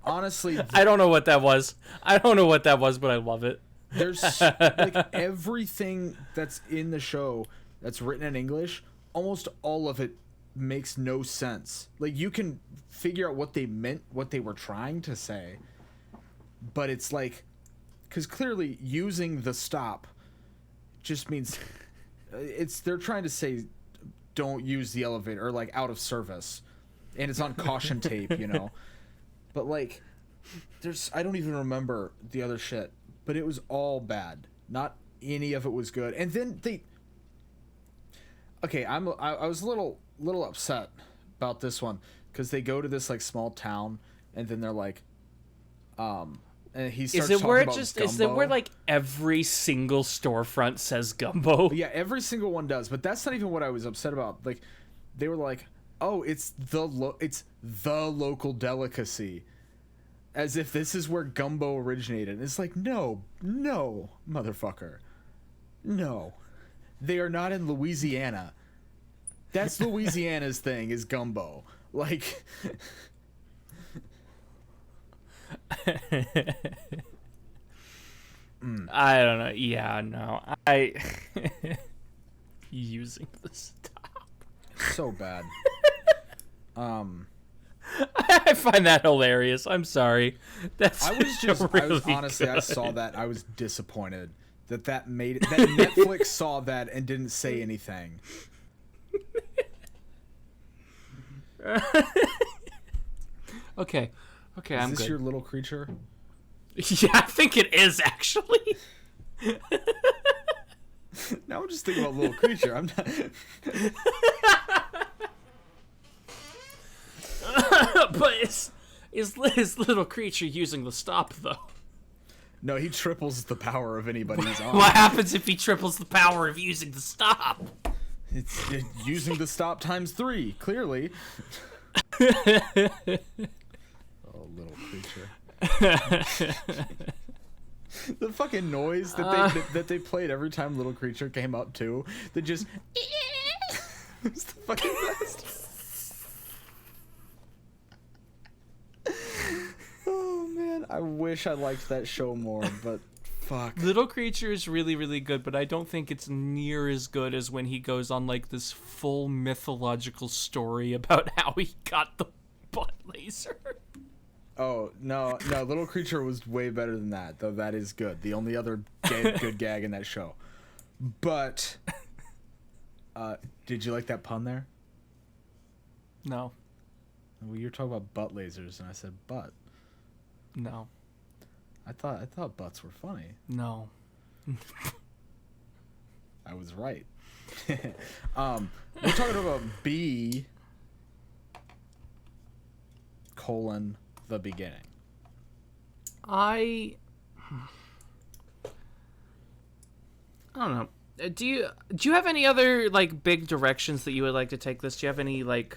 Honestly, I don't know what that was. But I love it. There's like everything that's in the show that's written in English, almost all of it makes no sense. Like, you can figure out what they meant, what they were trying to say, but it's like, because clearly using the stop just means they're trying to say don't use the elevator, or like out of service, and it's on caution tape, you know. But like, I don't even remember the other shit, but it was all bad. Not any of it was good. And then I was a little upset about this one, because they go to this like small town, and then they're like, and he starts talking about Gumbo. Is it where like every single storefront says Gumbo? Yeah, every single one does, but that's not even what I was upset about. Like, they were like, oh, it's the local delicacy, as if this is where Gumbo originated. And it's like, no, motherfucker, no, they are not in Louisiana. That's Louisiana's thing, is Gumbo. Like, I don't know. Yeah, no, I using the stop. So bad. I find that hilarious. I'm sorry. Honestly, I saw that. I was disappointed that Netflix saw that and didn't say anything. Okay, I'm good. Is this your little creature? Yeah, I think it is, actually. Now I'm just thinking about little creature. I'm not. But is little creature using the stop, though? No, he triples the power of anybody he's on. What happens if he triples the power of using the stop? It's using the stop times 3, clearly. Oh, little creature. The fucking noise that they played every time little creature came up too. They just it's the fucking best. Oh man, I wish I liked that show more, but fuck. Little Creature is really, really good, but I don't think it's near as good as when he goes on like this full mythological story about how he got the butt laser. Oh, no, Little Creature was way better than that, though that is good. The only other good gag in that show. But, did you like that pun there? No. Well, you were talking about butt lasers, and I said butt. No. I thought butts were funny. No. I was right. We're talking about B : the beginning. I don't know. Do you have any other like big directions that you would like to take this? Do you have any like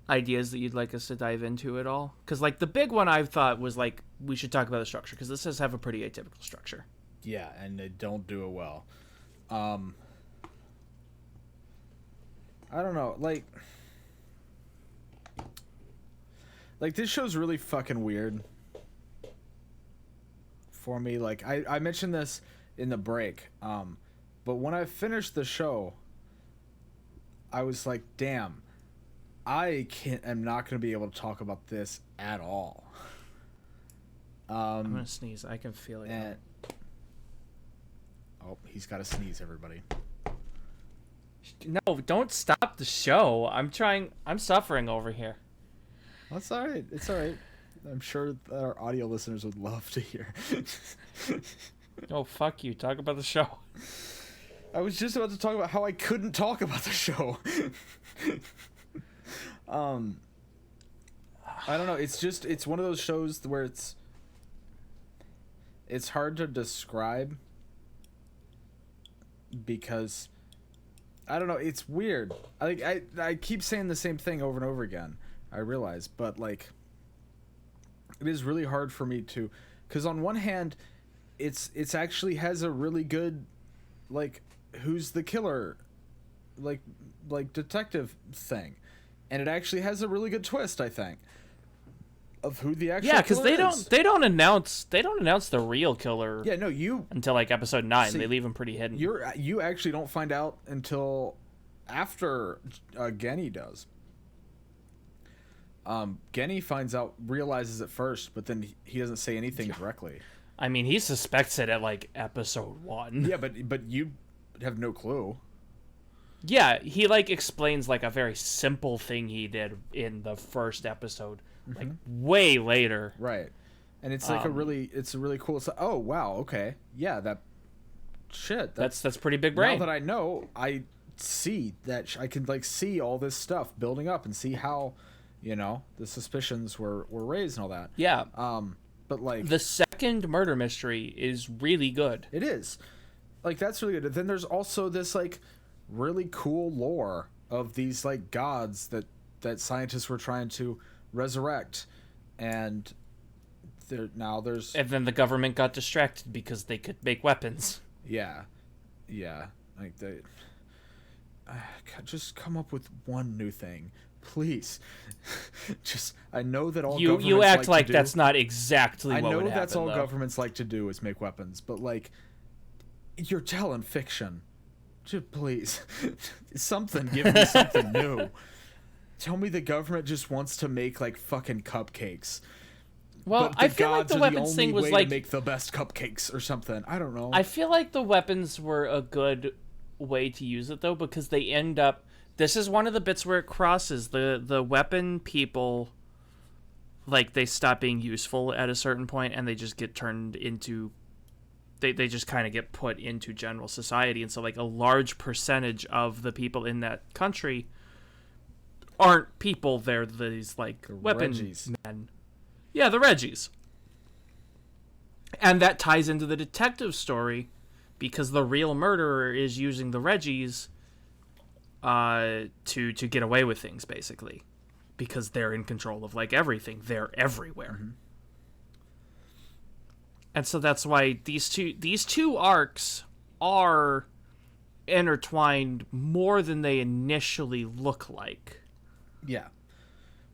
ideas that you'd like us to dive into at all? Because like the big one I thought was like we should talk about the structure, because this does have a pretty atypical structure. Yeah, and they don't do it well. I don't know, like this show's really fucking weird for me. Like I mentioned this in the break, but when I finished the show, I was like, damn, I'm not gonna be able to talk about this at all. I'm gonna sneeze. I can feel it. And, oh, he's got to sneeze, everybody. No, don't stop the show. I'm suffering over here. That's all right. It's all right. I'm sure that our audio listeners would love to hear. Oh, fuck you. Talk about the show. I was just about to talk about how I couldn't talk about the show. I don't know. It's one of those shows where it's hard to describe because I don't know. It's weird. I keep saying the same thing over and over again. I realize, but like, it is really hard for me to, because on one hand, it's actually has a really good, like, who's the killer, like detective thing, and it actually has a really good twist, I think, of who the actual because killer they don't announce the real killer. Yeah, no, you until like episode 9. See, they leave him pretty hidden. You actually don't find out until after Genny does. Genny finds out, realizes it first, but then he doesn't say anything directly. I mean, he suspects it at like episode 1. Yeah, but you have no clue. Yeah, he like explains like a very simple thing he did in the first episode, like way later. Right, and it's like a really cool. Oh wow, okay, yeah, that shit. That's pretty big brain. Now that I know, I see that I can like see all this stuff building up and see how, the suspicions were raised and all that. Yeah. But like the second murder mystery is really good. It is. Like that's really good. And then there's also this like really cool lore of these like gods that scientists were trying to resurrect, and there's and then the government got distracted because they could make weapons. Yeah, like they just come up with one new thing, please. Just I know that all you act like that's not exactly what would happen. I know that's all though. Governments like to do is make weapons, but like you're telling fiction. Just please, something. Give me something new. Tell me the government just wants to make like fucking cupcakes. Well, I feel like the weapons thing was like to make the best cupcakes or something. I don't know. I feel like the weapons were a good way to use it though, because they end up. This is one of the bits where it crosses the weapon people. Like they stop being useful at a certain point, and they just get turned into. They just kind of get put into general society, and so like a large percentage of the people in that country aren't people. They're these like weapon men. Yeah, the Reggies. And that ties into the detective story, because the real murderer is using the Reggies to get away with things, basically. Because they're in control of like everything. They're everywhere. Mm-hmm. And so that's why these two arcs are intertwined more than they initially look like. Yeah.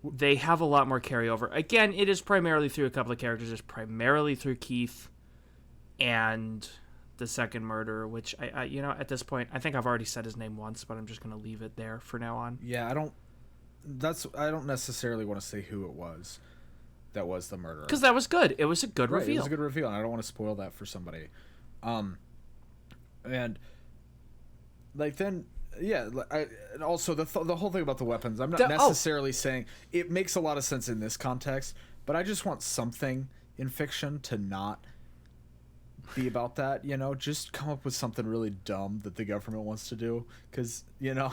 They have a lot more carryover. Again, it is primarily through a couple of characters. It's primarily through Keith and the second murderer, which I at this point, I think I've already said his name once, but I'm just going to leave it there for now on. Yeah, I don't necessarily want to say who it was that was the murderer. Because that was good. It was a good Right, reveal. it was a good reveal, and I don't want to spoil that for somebody. And like then, yeah, and also the whole thing about the weapons. I'm not necessarily saying it makes a lot of sense in this context, but I just want something in fiction to not be about that. You know, just come up with something really dumb that the government wants to do, because you know.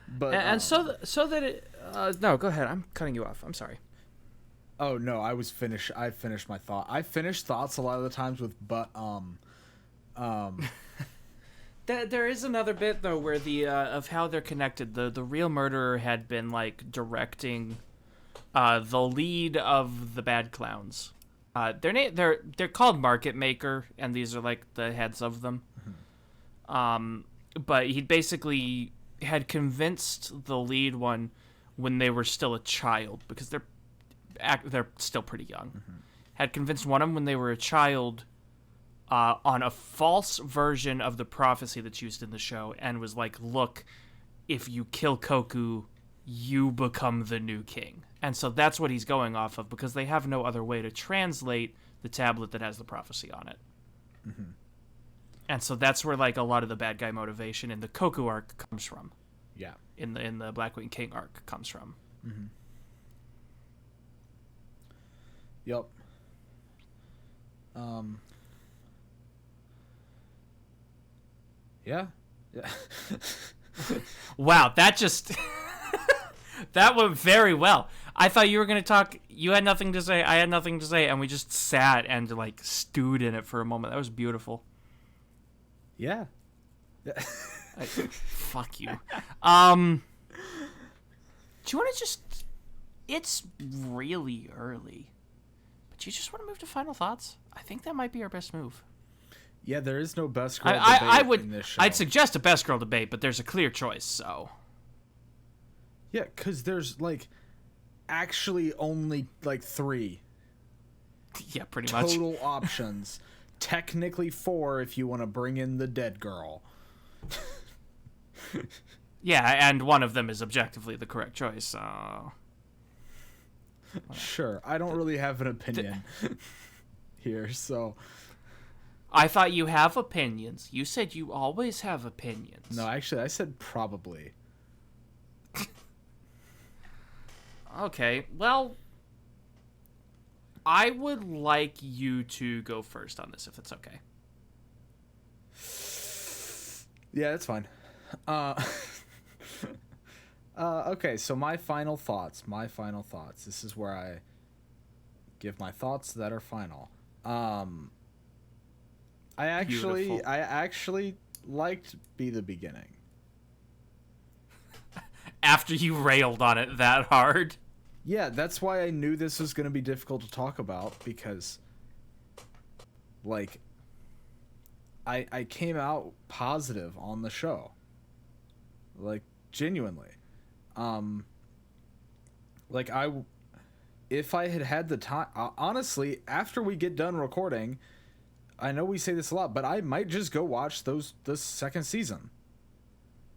But so that it. No, go ahead. I'm cutting you off. I'm sorry. Oh no, I finished my thought. I finish thoughts a lot of the times with There is another bit though where the of how they're connected. The real murderer had been like directing the lead of the bad clowns. They're called Market Maker, and these are like the heads of them. But he basically had convinced the lead one when they were still a child, because they're still pretty young. Had convinced one of them when they were a child on a false version of the prophecy that's used in the show, and was like, look, if you kill Koku, you become the new king. And so that's what he's going off of, because they have no other way to translate the tablet that has the prophecy on it. And so that's where like a lot of the bad guy motivation in the Koku arc comes from. Yeah. In the Blackwing King arc comes from. Yep. Yeah. Wow, that just that went very well. I thought you were going to talk. You had nothing to say. I had nothing to say, and we just sat and like stewed in it for a moment. That was beautiful. Yeah. Fuck you. Do you want to just? It's really early, but you just want to move to final thoughts? I think that might be our best move. Yeah, there is no best girl debate in this show. I'd suggest a best girl debate, but there's a clear choice, so. Yeah, because there's, like, actually only, like, 3. Yeah, pretty much. Total options. Technically 4 if you want to bring in the dead girl. Yeah, and one of them is objectively the correct choice, so. Sure, I don't really have an opinion here, so. I thought you have opinions. You said you always have opinions. No, actually, I said probably. Okay, well, I would like you to go first on this, if it's okay. Yeah, that's fine. Okay, so my final thoughts. This is where I give my thoughts that are final. I actually liked Be the Beginning. After you railed on it that hard. Yeah, that's why I knew this was going to be difficult to talk about, because like I came out positive on the show. Like genuinely. Like if I had the time, honestly, after we get done recording, I know we say this a lot, but I might just go watch the second season.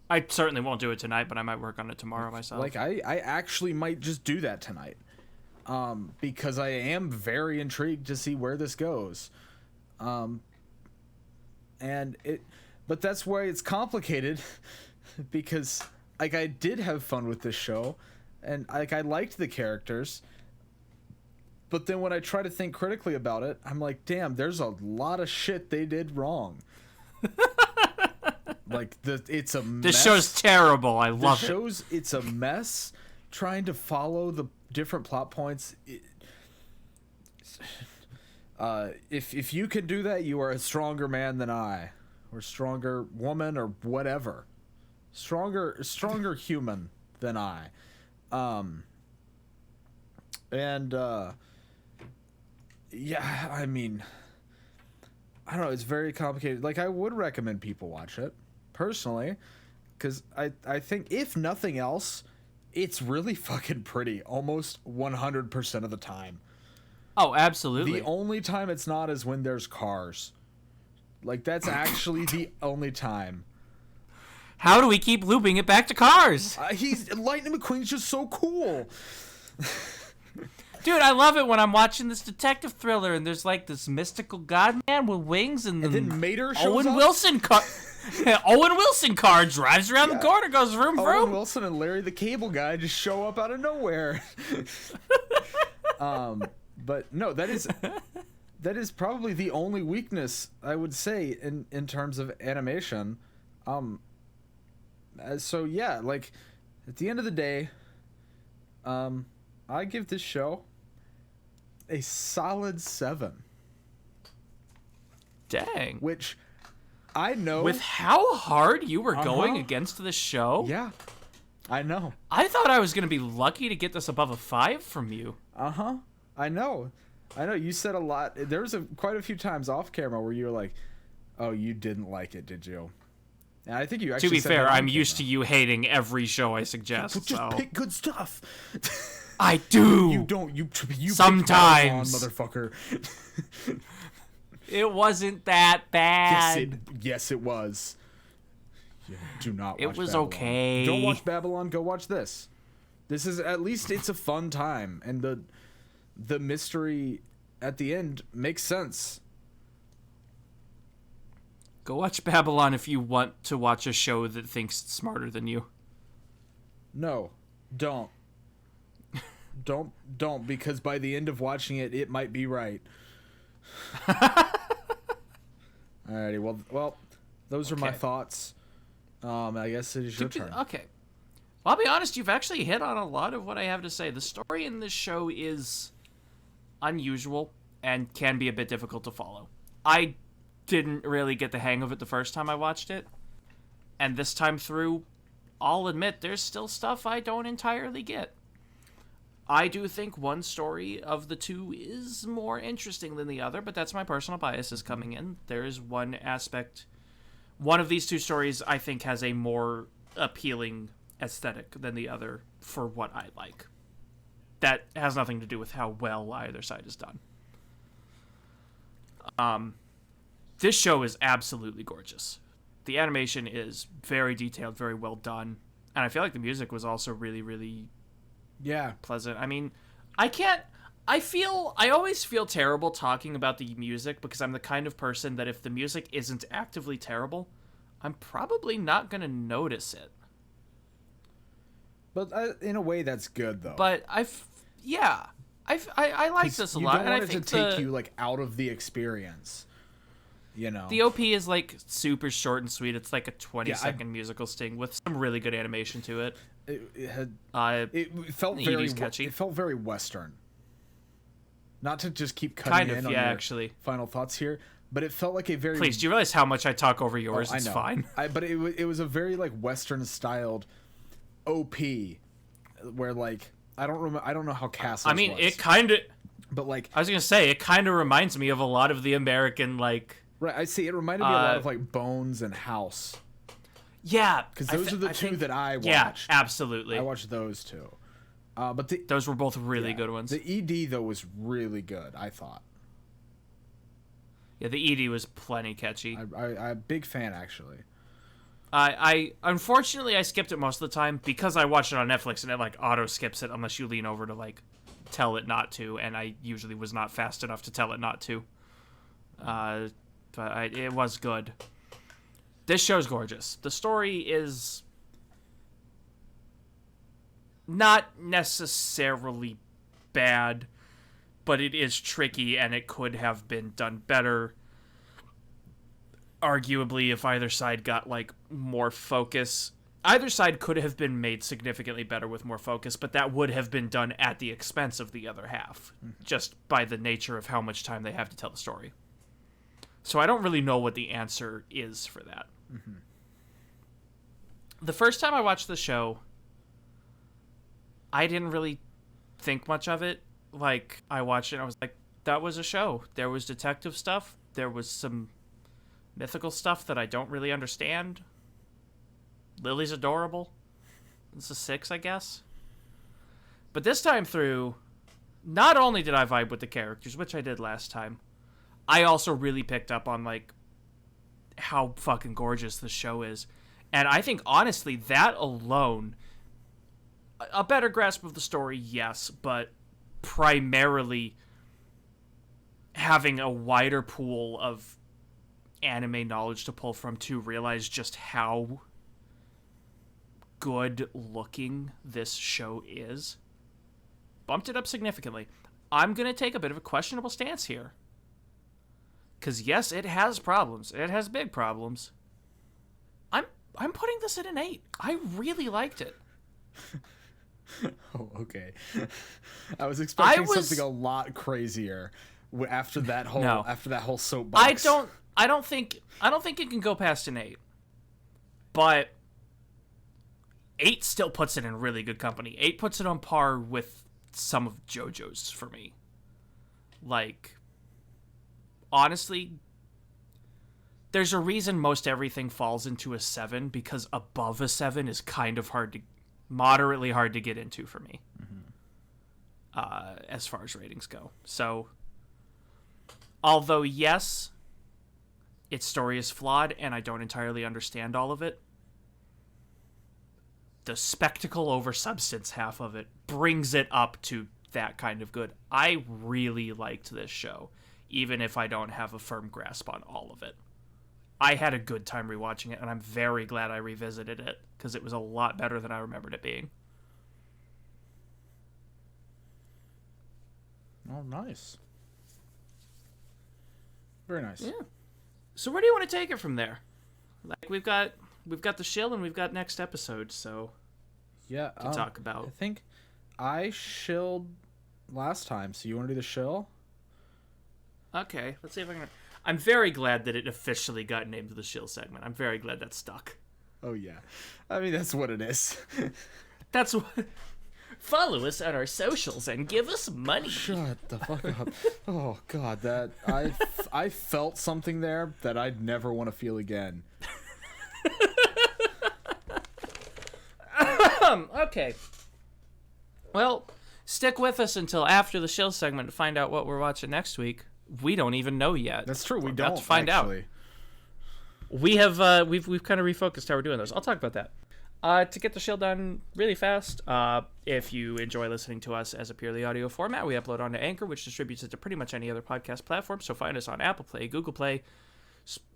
I certainly won't do it tonight, but I might work on it tomorrow myself. Like, I actually might just do that tonight. Because I am very intrigued to see where this goes. But that's why it's complicated, because, like, I did have fun with this show, and, like, I liked the characters. But then when I try to think critically about it, I'm like, damn, there's a lot of shit they did wrong. Like, it's a mess. This show's terrible. I love it. It's a mess trying to follow the different plot points. If you can do that, you are a stronger man than I. Or stronger woman, or whatever. Stronger human than I. Yeah, I mean, I don't know, it's very complicated. Like, I would recommend people watch it, personally, because I think, if nothing else, it's really fucking pretty, almost 100% of the time. Oh, absolutely. The only time it's not is when there's cars. Like, that's actually the only time. How do we keep looping it back to cars? Lightning McQueen's just so cool. Dude, I love it when I'm watching this detective thriller and there's like this mystical god man with wings and then Mater shows Owen up? Wilson car. Owen Wilson car drives around the corner, goes vroom vroom. Owen Wilson and Larry the Cable Guy just show up out of nowhere. But no, that is probably the only weakness I would say in terms of animation. So yeah, like at the end of the day, I give this show a solid 7. Dang. Which I know with how hard you were going against this show. Yeah, I know. I thought I was gonna be lucky to get this above a 5 from you. I know. You said a lot. There was quite a few times off camera where you were like, "Oh, you didn't like it, did you?" And I think you actually. To be said fair, that on I'm used to camera. you hating every show I suggest. But just pick good stuff. I do. You don't. You sometimes, motherfucker. It wasn't that bad. Yes, it was. Yeah, do not. Watch It was Babylon. okay. Don't watch Babylon. Go watch this. This is at least it's a fun time, and the mystery at the end makes sense. Go watch Babylon if you want to watch a show that thinks it's smarter than you. No, don't. Don't, because by the end of watching it, it might be right. Alrighty, well, those are my thoughts. I guess it is your turn. Okay. Well, I'll be honest, you've actually hit on a lot of what I have to say. The story in this show is unusual and can be a bit difficult to follow. I didn't really get the hang of it the first time I watched it. And this time through, I'll admit there's still stuff I don't entirely get. I do think one story of the two is more interesting than the other, but that's my personal biases coming in. There is one aspect. One of these two stories I think has a more appealing aesthetic than the other for what I like. That has nothing to do with how well either side is done. This show is absolutely gorgeous. The animation is very detailed, very well done. And I feel like the music was also really, really pleasant. I mean, I always feel terrible talking about the music because I'm the kind of person that if the music isn't actively terrible, I'm probably not going to notice it. But in a way, that's good, though. But I like this a lot. You don't want and it to take you, like, out of the experience. You know? The OP is, like, super short and sweet. It's like a 20-second musical sting with some really good animation to it. It felt very catchy. It felt very Western. Not to just keep cutting in on your actually. Final thoughts here, but it felt like a very. Please, do you realize how much I talk over yours? I know. It's fine. But it was a very like Western styled OP, where like I don't know how Castles. I mean, was. it kind of. But like I was gonna say, it kind of reminds me of a lot of the American like. Right, I see. It reminded me a lot of like Bones and House. Yeah, because those are the two that I watched. Yeah, absolutely. I watched those two. But those were both really good ones. The ED though was really good, I thought. Yeah, the ED was plenty catchy. I'm a big fan actually. I unfortunately I skipped it most of the time because I watched it on Netflix and it like auto skips it unless you lean over to like tell it not to, and I usually was not fast enough to tell it not to. But it was good. This show's gorgeous. The story is not necessarily bad, but it is tricky and it could have been done better. Arguably, if either side got like more focus, either side could have been made significantly better with more focus, but that would have been done at the expense of the other half, just by the nature of how much time they have to tell the story. So I don't really know what the answer is for that. Mm-hmm. The first time I watched the show, I didn't really think much of it. Like, I watched it and I was like, that was a show. There was detective stuff. There was some mythical stuff that I don't really understand. Lily's adorable. It's a 6, I guess. But this time through, not only did I vibe with the characters, which I did last time, I also really picked up on, like, how fucking gorgeous the show is. And I think, honestly, that alone, a better grasp of the story, yes, but primarily having a wider pool of anime knowledge to pull from to realize just how good looking this show is bumped it up significantly. I'm going to take a bit of a questionable stance here. Because, yes, it has problems. It has big problems. I'm putting this at an 8. I really liked it. Oh, okay. I was expecting something a lot crazier after that whole soapbox. I don't think it can go past an 8. But 8 still puts it in really good company. 8 puts it on par with some of JoJo's for me. Like, honestly, there's a reason most everything falls into a 7, because above a 7 is kind of moderately hard to get into for me. As far as ratings go. So, although yes, its story is flawed and I don't entirely understand all of it, the spectacle over substance half of it brings it up to that kind of good. I really liked this show, even if I don't have a firm grasp on all of it. I had a good time rewatching it, and I'm very glad I revisited it, because it was a lot better than I remembered it being. Oh, nice. Very nice. Yeah. So where do you want to take it from there? Like, we've got the shill and we've got next episode, so yeah, to talk about. I think I shilled last time, so you want to do the shill? Okay, let's see if I can. I'm very glad that it officially got named the shill segment. I'm very glad that stuck. Oh yeah, I mean that's what it is. That's what. Follow us on our socials and give us money. Shut the fuck up. Oh god, that I felt something there that I'd never want to feel again. Okay. Well, stick with us until after the shill segment to find out what we're watching next week. We don't even know yet. That's true. We We're don't about to find actually. out. We have we've kind of refocused how we're doing those. I'll talk about that. To get the shill done really fast, if you enjoy listening to us as a purely audio format, we upload onto Anchor, which distributes it to pretty much any other podcast platform. So find us on Apple Play, Google Play,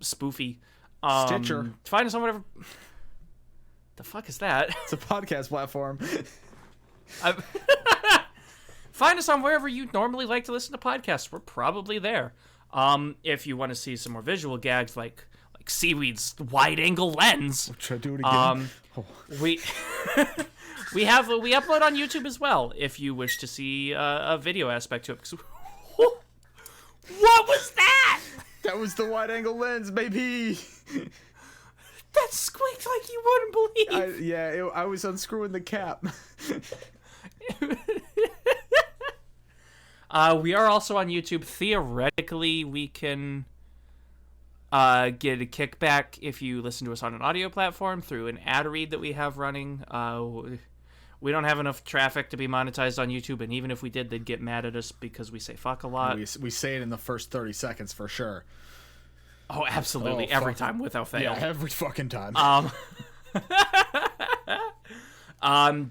Spoofy, Stitcher. Find us on whatever. The fuck is that? It's a podcast platform. Find us on wherever you normally like to listen to podcasts. We're probably there. If you want to see some more visual gags like Seaweed's wide-angle lens. Should I do it again? We upload on YouTube as well if you wish to see a video aspect to it. What was that? That was the wide-angle lens, baby. That squeaked like you wouldn't believe. I was unscrewing the cap. We are also on YouTube. Theoretically, we can get a kickback if you listen to us on an audio platform through an ad read that we have running. We don't have enough traffic to be monetized on YouTube, and even if we did, they'd get mad at us because we say fuck a lot. We say it in the first 30 seconds for sure. Oh, absolutely. Every time without fail. Yeah, every fucking time.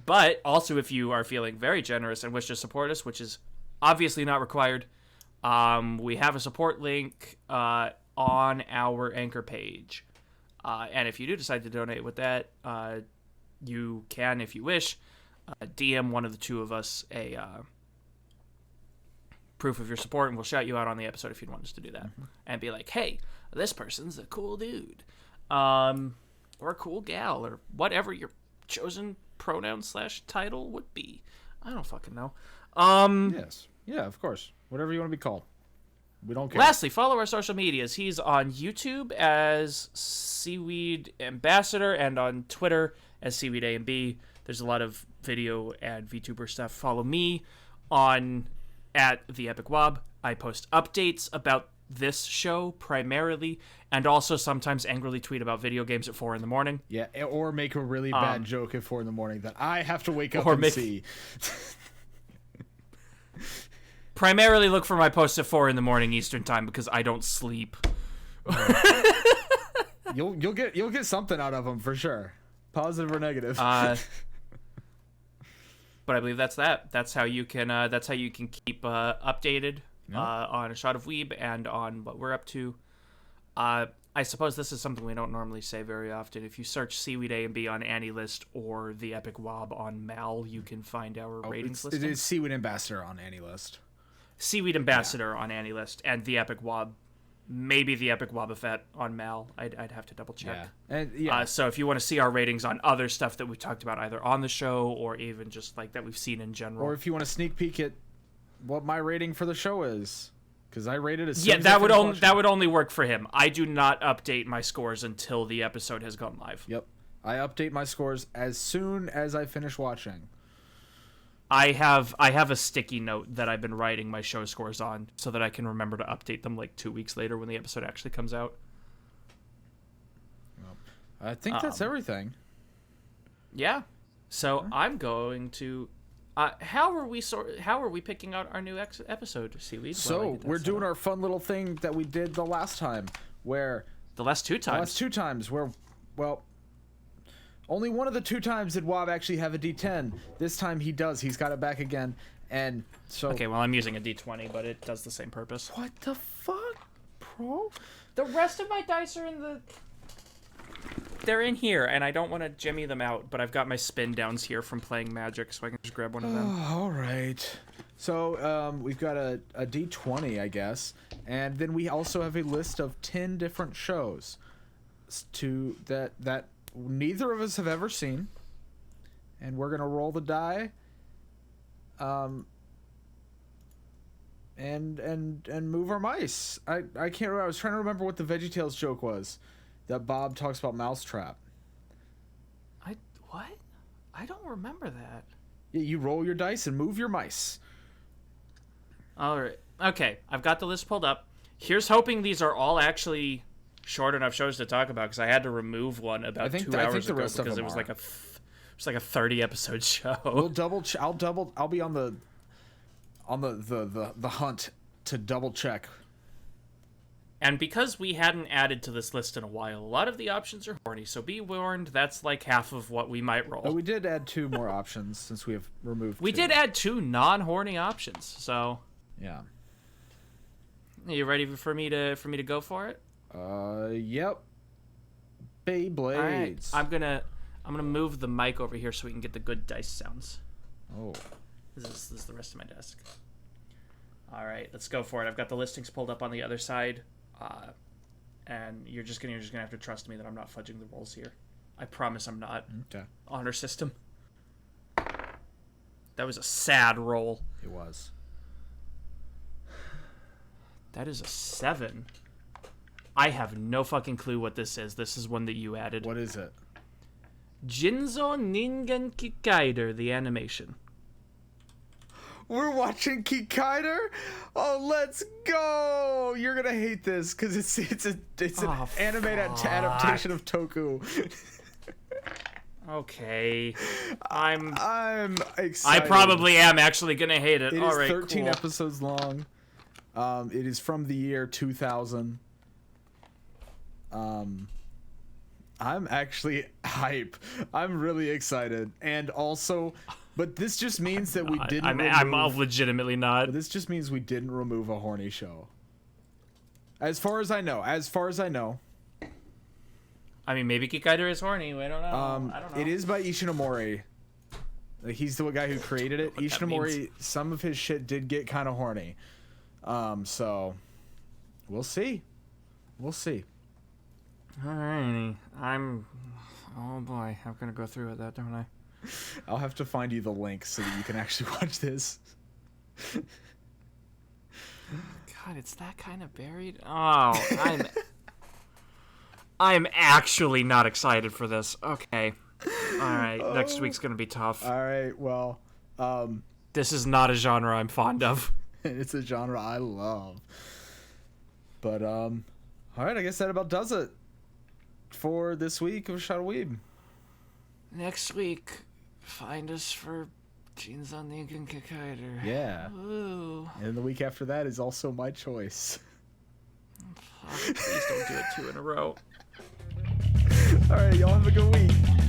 But also if you are feeling very generous and wish to support us, which is obviously not required, we have a support link on our Anchor page. And if you do decide to donate with that, you can, if you wish, DM one of the two of us a proof of your support, and we'll shout you out on the episode if you'd want us to do that. Mm-hmm. And be like, hey, this person's a cool dude. Or a cool gal, or whatever your chosen pronoun/title would be. I don't fucking know. Yes. Yeah, of course. Whatever you want to be called. We don't care. Lastly, follow our social medias. He's on YouTube as Seaweed Ambassador and on Twitter as Seaweed A and B. There's a lot of video and VTuber stuff. Follow me on at The Epic Wob. I post updates about this show primarily, and also sometimes angrily tweet about video games at 4 a.m. Yeah, or make a really bad joke at 4 a.m. that I have to wake up and see. Primarily look for my posts at 4 a.m. Eastern time because I don't sleep. You'll get something out of them for sure, positive or negative. But I believe that's that. That's how you can keep updated on A Shot of Weeb and on what we're up to. I suppose this is something we don't normally say very often. If you search Seaweed A and B on AniList or the Epic Wob on Mal, you can find our ratings list. It is Seaweed Ambassador on AniList. Seaweed Ambassador on AniList and the Epic Wob. Maybe the Epic Wobbuffet on Mal. I'd have to double check. Yeah. And so if you want to see our ratings on other stuff that we've talked about either on the show or even just like that we've seen in general. Or if you want to sneak peek at what my rating for the show is. Because I rated it as soon as that would only work for him. I do not update my scores until the episode has gone live. Yep. I update my scores as soon as I finish watching. I have a sticky note that I've been writing my show scores on so that I can remember to update them like 2 weeks later when the episode actually comes out. Well, I think that's everything. Yeah. So I'm going to. How are we picking out our new episode, Seaweed? So we're doing our fun little thing that we did the last time, where the last two times where, well, only one of the 2 times did Wob actually have a D10. This time he does. He's got it back again, and so. Okay, well I'm using a D20, but it does the same purpose. What the fuck, bro? The rest of my dice are in the. They're in here, and I don't want to jimmy them out, but I've got my spin downs here from playing Magic, so I can just grab one of them. All right. So we've got a D20, I guess, and then we also have a list of 10 different shows that neither of us have ever seen, and we're gonna roll the die, and move our mice. I can't remember. I was trying to remember what the VeggieTales joke was. That Bob talks about Mousetrap. What? I don't remember that. Yeah, you roll your dice and move your mice. All right. Okay, I've got the list pulled up. Here's hoping these are all actually short enough shows to talk about, because I had to remove one about 2 hours ago because it was like a 30 episode show. I'll be on the hunt to double check. And because we hadn't added to this list in a while, a lot of the options are horny, so be warned, that's like half of what we might roll. But we did add 2 more options since we have removed We 2. did add 2 non-horny options, so... Yeah. Are you ready for me to go for it? Yep. Beyblades. All right. I'm gonna move the mic over here so we can get the good dice sounds. Oh. This is the rest of my desk. All right, let's go for it. I've got the listings pulled up on the other side. And you're just gonna have to trust me that I'm not fudging the rolls here. I promise I'm not. Okay. Honor system. That was a sad roll. It was. That is a 7. I have no fucking clue what this is. This is one that you added. What is it? Jinzo Ningen Kikaider, the animation. We're watching Kikaider? Oh, let's go! You're gonna hate this because it's an animated adaptation of Toku. Okay. I'm excited. I probably am actually gonna hate it. It All is right, 13 cool. episodes long. It is from the year 2000. I'm actually hype. I'm really excited, and also. But this just means that we didn't. I'm legitimately not. But this just means we didn't remove a horny show. As far as I know. I mean, maybe Kikaider is horny. I don't know. I don't know. It is by Ishinomori. Like, he's the guy who created it. Ishinomori, some of his shit did get kind of horny. So we'll see. Alrighty. Oh boy, I'm gonna go through with that, don't I? I'll have to find you the link so that you can actually watch this. God, it's that kind of buried. Oh, I'm actually not excited for this. Okay. All right, next week's gonna be tough. All right, well, this is not a genre I'm fond of. It's a genre I love. But all right, I guess that about does it for this week of A Shot of Weeb. Next week, find us for Jeans on the Ink and Kikaider. Yeah. Ooh. And the week after that is also my choice. Fuck, please don't do it 2 in a row. All right, y'all have a good week.